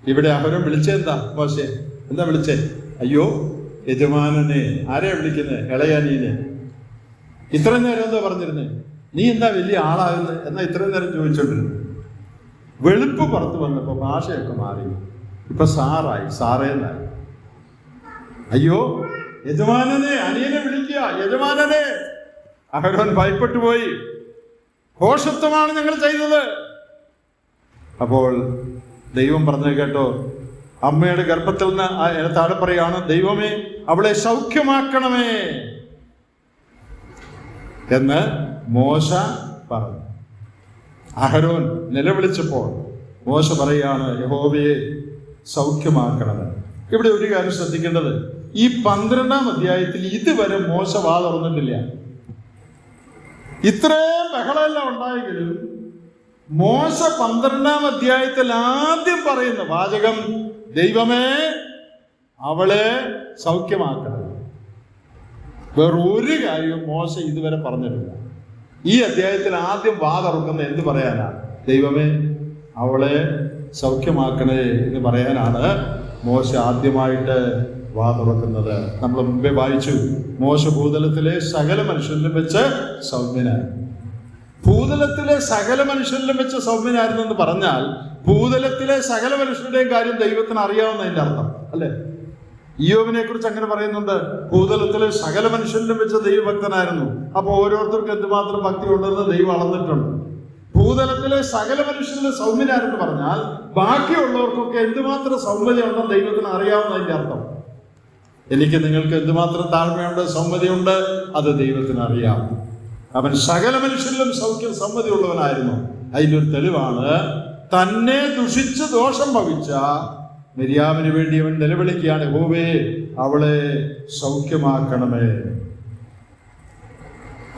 Speaker 1: ഇവിടെ അഹരോൻ വിളിച്ചെന്താ? മോശെ എന്താ വിളിച്ചേ? അയ്യോ യജമാനനെ. ആരെയാ വിളിക്കുന്നത്? ഇളയാനീനെ. ഇത്രയും നേരം എന്താ പറഞ്ഞിരുന്നേ? നീ എന്താ വലിയ ആളാകുന്നത് എന്നാ ഇത്രയും നേരം ചോദിച്ചോണ്ടിരുന്നു. വെളുപ്പ് പുറത്ത് വന്നപ്പോ ഭാഷയൊക്കെ മാറി. ഇപ്പൊ സാറായി, സാറേന്നായി. അയ്യോ യജമാനനെ, അനിയനെ വിളിക്കുക, യജമാനനെ. അഹരോൻ ഭയപ്പെട്ടു പോയി. ഭോഷത്വമാണ് ഞങ്ങൾ ചെയ്തത്. അപ്പോൾ ദൈവം പറഞ്ഞു കേട്ടോ, അമ്മയുടെ ഗർഭത്തിൽ നിന്ന് താഴെ പറയാണ്, ദൈവമേ അവളെ സൗഖ്യമാക്കണമേ എന്ന് മോശ പറഞ്ഞു. അഹരോൻ നിലവിളിച്ചപ്പോൾ മോശ പറയാണ്, യഹോവയെ സൗഖ്യമാക്കണമേ. ഇവിടെ ഒരു കാര്യം ശ്രദ്ധിക്കേണ്ടത്, ഈ 12-ാം അധ്യായത്തിൽ ഇതുവരെ മോശ വാ തുറന്നിട്ടില്ല. ഇത്രയും ബഹളമെല്ലാം ഉണ്ടായെങ്കിലും മോശ 12-ാം അധ്യായത്തിൽ ആദ്യം പറയുന്ന വാചകം, ദൈവമേ അവളെ സൗഖ്യമാക്കണം. വേറൊരു കാര്യവും മോശ ഇതുവരെ പറഞ്ഞിട്ടില്ല. ഈ അധ്യായത്തിൽ ആദ്യം വാ തുറക്കുന്ന എന്ത് പറയാനാ? ദൈവമേ അവളെ സൗഖ്യമാക്കണേ എന്ന് പറയാനാണ് മോശ ആദ്യമായിട്ട് വാ തുറക്കുന്നത്. നമ്മൾ മുമ്പേ വായിച്ചു, മോശ ഭൂതലത്തിലെ സകല മനുഷ്യരിലും വെച്ച് സൗമ്യനായി. ഭൂതലത്തിലെ സകല മനുഷ്യരിലും വെച്ച് സൗമ്യനായിരുന്നെന്ന് പറഞ്ഞാൽ ഭൂതലത്തിലെ സകല മനുഷ്യരുടെയും കാര്യം ദൈവത്തിന് അറിയാവുന്നതിന്റെ അർത്ഥം അല്ലേ? ഇയ്യോബിനെ കുറിച്ച് അങ്ങനെ പറയുന്നുണ്ട്, ഭൂതലത്തിലെ സകല മനുഷ്യരിലും വെച്ച് ദൈവഭക്തനായിരുന്നു. അപ്പൊ ഓരോരുത്തർക്കും എന്തുമാത്രം ഭക്തി ഉണ്ടെന്ന് ദൈവം അളന്നിട്ടുണ്ട്. ഭൂതലത്തിലെ സകല മനുഷ്യരിലും സൗമ്യനാരെന്ന് പറഞ്ഞാൽ ബാക്കിയുള്ളവർക്കൊക്കെ എന്തുമാത്രം സൗമ്യതയുണ്ടെന്ന് ദൈവത്തിന് അറിയാവുന്നതിന്റെ അർത്ഥം. എനിക്ക് നിങ്ങൾക്ക് എന്തുമാത്രം താഴ്മയുണ്ട്, സൗമ്യതയുണ്ട്, അത് ദൈവത്തിന് അറിയാം. അവൻ സകല മനുഷ്യരിലും സമ്മതിയുള്ളവനായിരുന്നു. അതിൻ്റെ ഒരു തെളിവാണ്, തന്നെ ദുഷിച്ച് ദോഷം ഭവിച്ച മിര്യാമിന് വേണ്ടി അവൻ നിലവിളിക്കുകയാണ്, യഹോവേ അവളെ സൗഖ്യമാക്കണമേ.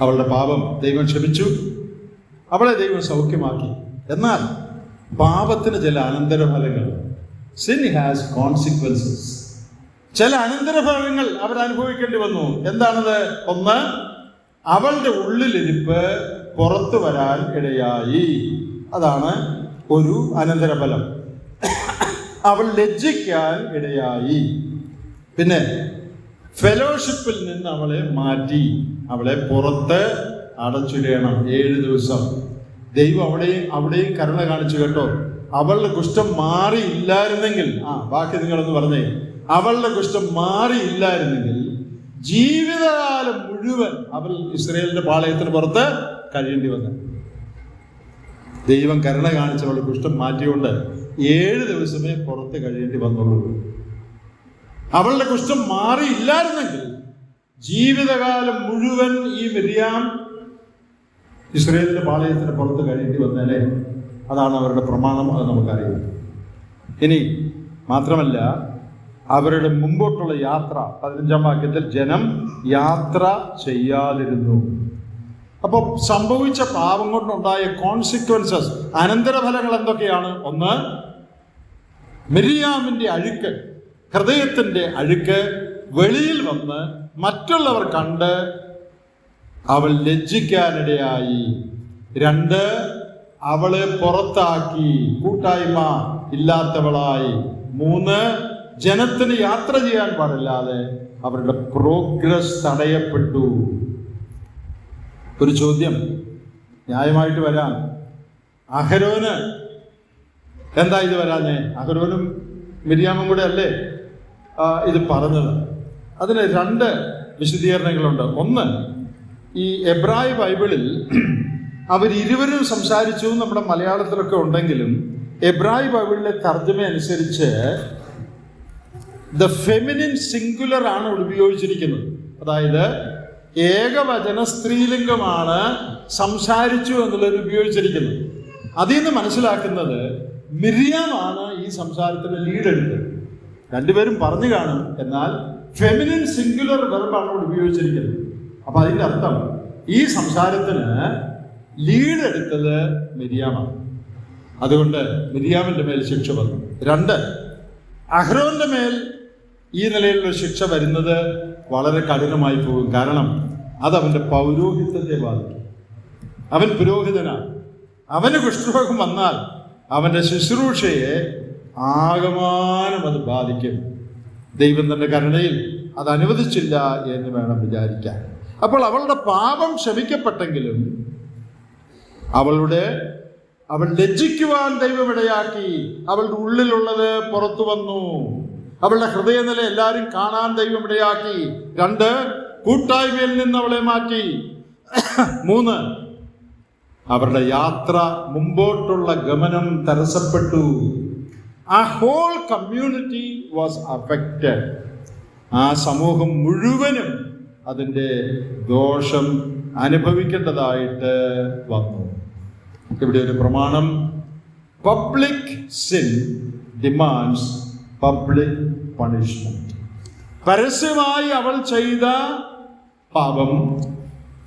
Speaker 1: അവളുടെ പാപം ദൈവം ക്ഷമിച്ചു, അവളെ ദൈവം സൗഖ്യമാക്കി. എന്നാൽ പാപത്തിന് ചില അനന്തരഫലങ്ങൾ. Sin has consequences. ചില അനന്തരഫലങ്ങൾ അവരനുഭവിക്കേണ്ടി വന്നു. എന്താണത്? ഒന്ന്, അവളുടെ ഉള്ളിലിരിപ്പ് പുറത്തു വരാൻ ഇടയായി. അതാണ് ഒരു അനന്തരഫലം. അവൾ ലജ്ജിക്കാൻ ഇടയായി. പിന്നെ ഫെലോഷിപ്പിൽ നിന്ന് അവളെ മാറ്റി, അവളെ പുറത്ത് അടച്ചിടണം 7 ദിവസം. ദൈവം അവിടെയും കരുണ കാണിച്ചു കേട്ടോ. അവളുടെ കുഷ്ഠം മാറിയില്ലായിരുന്നെങ്കിൽ, ബാക്കി നിങ്ങളൊന്ന് പറഞ്ഞേ, അവളുടെ കുഷ്ഠം മാറിയില്ലായിരുന്നെങ്കിൽ ജീവിതകാലം മുഴുവൻ അവൾ ഇസ്രായേലിന്റെ പാളയത്തിന് പുറത്ത് കഴിയേണ്ടി വന്നു. ദൈവം കരുണ കാണിച്ച് അവളുടെ കുഷ്ഠം മാറ്റിക്കൊണ്ട് 7 ദിവസമേ പുറത്ത് കഴിയേണ്ടി വന്നുള്ളൂ. അവളുടെ കുഷ്ഠം മാറിയില്ലായിരുന്നെങ്കിൽ ജീവിതകാലം മുഴുവൻ ഈ മിര്യാം ഇസ്രായേലിന്റെ പാളയത്തിന് പുറത്ത് കഴിയേണ്ടി വന്നേനെ. അതാണ് അവരുടെ പ്രമാണം. അത് നമുക്കറിയാം. ഇനി മാത്രമല്ല, അവരുടെ മുമ്പോട്ടുള്ള യാത്ര 15-ാം വാക്യത്തിൽ ജനം യാത്ര ചെയ്യാതിരുന്നു. അപ്പോൾ സംഭവിച്ച പാപം കൊണ്ടുണ്ടായ കോൺസിക്വൻസസ്, അനന്തരഫലങ്ങൾ എന്തൊക്കെയാണ്? ഒന്ന്, മിര്യാമിന്റെ അഴുക്ക്, ഹൃദയത്തിന്റെ അഴുക്ക് വെളിയിൽ വന്ന് മറ്റുള്ളവർ കണ്ട് അവൾ ലജ്ജിക്കാനിടയായി. 2, അവളെ പുറത്താക്കി, കൂട്ടായ്മ ഇല്ലാത്തവളായി. 3, ജനത്തിന് യാത്ര ചെയ്യാൻ പാടില്ലാതെ അവരുടെ പ്രോഗ്രസ് തടയപ്പെട്ടു. ഒരു ചോദ്യം ന്യായമായിട്ട് വരാം. അഹരോന് എന്താ ഇത് വരാഞ്ഞേ? അഹരോനും മിര്യാമും കൂടെ അല്ലേ ഇത് പറഞ്ഞത്? അതിന് 2 വിശദീകരണങ്ങളുണ്ട്. ഒന്ന്, ഈ എബ്രായ ബൈബിളിൽ അവരിരുവരും സംസാരിച്ചു നമ്മുടെ മലയാളത്തിലൊക്കെ ഉണ്ടെങ്കിലും എബ്രായ ബൈബിളിലെ തർജ്ജമ അനുസരിച്ച് ദ ഫെമിനിൻ സിംഗുലർ ആണ് ഉപയോഗിച്ചിരിക്കുന്നത്. അതായത് ഏകവചന സ്ത്രീലിംഗമാണ് സംസാരിച്ചു എന്നുള്ളത് ഉപയോഗിച്ചിരിക്കുന്നത്. അതിൽ നിന്ന് മനസ്സിലാക്കുന്നത് മിര്യാമാണ് ഈ സംസാരത്തിന് ലീഡ് എടുത്തത്. രണ്ടുപേരും പറഞ്ഞു കാണും, എന്നാൽ ഫെമിനിൻ സിംഗുലർ വെർബാണ് ഉപയോഗിച്ചിരിക്കുന്നത്. അപ്പൊ അതിന്റെ അർത്ഥം ഈ സംസാരത്തിന് ലീഡ് എടുത്തത് മിര്യാമാണ്. അതുകൊണ്ട് മിര്യാമിന്റെ മേൽ ശിക്ഷ വന്നു. 2, അഹ്റോന്റെ മേൽ ഈ നിലയിലുള്ള ശിക്ഷ വരുന്നത് വളരെ കഠിനമായി പോകും. കാരണം അത് അവന്റെ പൗരോഹിത്യത്തെ ബാധിക്കും. അവൻ പുരോഹിതനാണ്. അവന് കുഷ്ഠരോഗം വന്നാൽ അവന്റെ ശുശ്രൂഷയെ ആകമാനം അത് ബാധിക്കും. ദൈവം തന്റെ കരുണയിൽ അത് അനുവദിച്ചില്ല എന്ന് വേണം വിചാരിക്കാൻ. അപ്പോൾ അവളുടെ പാപം ക്ഷമിക്കപ്പെട്ടെങ്കിലും അവൾ ലജ്ജിക്കുവാൻ ദൈവം ഇടയാക്കി. അവളുടെ ഉള്ളിലുള്ളത് പുറത്തു വന്നു. അവളുടെ ഹൃദയനില എല്ലാവരും കാണാൻ ദൈവം ഇടയാക്കി. 2, കൂട്ടായ്മയിൽ നിന്ന് അവളെ മാറ്റി. 3, അവരുടെ യാത്ര, മുമ്പോട്ടുള്ള ഗമനം തടസ്സപ്പെട്ടു. ആ ഹോൾ കമ്മ്യൂണിറ്റി വാസ് അഫക്റ്റഡ്. ആ സമൂഹം മുഴുവനും അതിൻ്റെ ദോഷം അനുഭവിക്കേണ്ടതായിട്ട് വന്നു. ഇവിടെ ഒരു പ്രമാണം, public sin demands public punishment. പരസ്യമായി അവൾ ചെയ്ത പാപം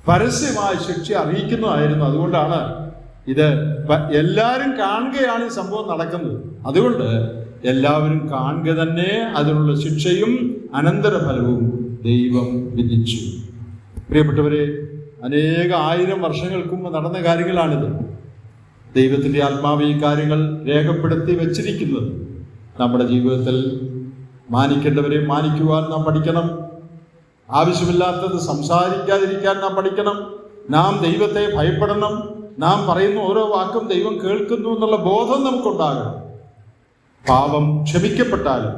Speaker 1: പരസ്യമായി ശിക്ഷ അറിയിക്കുന്നതായിരുന്നു. അതുകൊണ്ടാണ് ഇത് എല്ലാവരും കാണുകയാണ് ഈ സംഭവം നടക്കുന്നത്. അതുകൊണ്ട് എല്ലാവരും കാണുക തന്നെ അതിനുള്ള ശിക്ഷയും അനന്തരഫലവും ദൈവം വിധിച്ചു. പ്രിയപ്പെട്ടവരെ, അനേക 1000 വർഷങ്ങൾക്ക് മുമ്പ് നടന്ന കാര്യങ്ങളാണിത്. ദൈവത്തിൻ്റെ ആത്മാവ് ഈ കാര്യങ്ങൾ രേഖപ്പെടുത്തി വച്ചിരിക്കുന്നത്. നമ്മുടെ ജീവിതത്തിൽ മാനിക്കേണ്ടവരെ മാനിക്കുവാൻ നാം പഠിക്കണം. ആവശ്യമില്ലാത്തത് സംസാരിക്കാതിരിക്കാൻ നാം പഠിക്കണം. നാം ദൈവത്തെ ഭയപ്പെടണം. നാം പറയുന്ന ഓരോ വാക്കും ദൈവം കേൾക്കുന്നു എന്നുള്ള ബോധം നമുക്കുണ്ടാകണം. പാപം ക്ഷമിക്കപ്പെട്ടാലും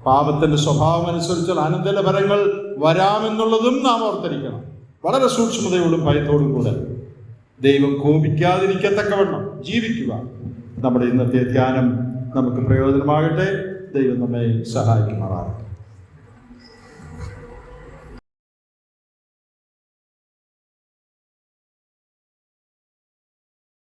Speaker 1: പാപത്തിന്റെ സ്വഭാവം അനുസരിച്ച് അനന്തരഫലങ്ങൾ വരാമെന്നുള്ളതും നാം ഓർത്തിരിക്കണം. വളരെ സൂക്ഷ്മതയോടും ഭയത്തോടും കൂടെ ദൈവം കോപിക്കാതിരിക്കത്തക്കവണ്ണം ജീവിക്കുക. നമ്മുടെ ഇന്നത്തെ ധ്യാനം നമുക്ക് പ്രയോജനമാകട്ടെ. ദൈവം നമ്മെ സഹായിക്കുമാറാകട്ടെ.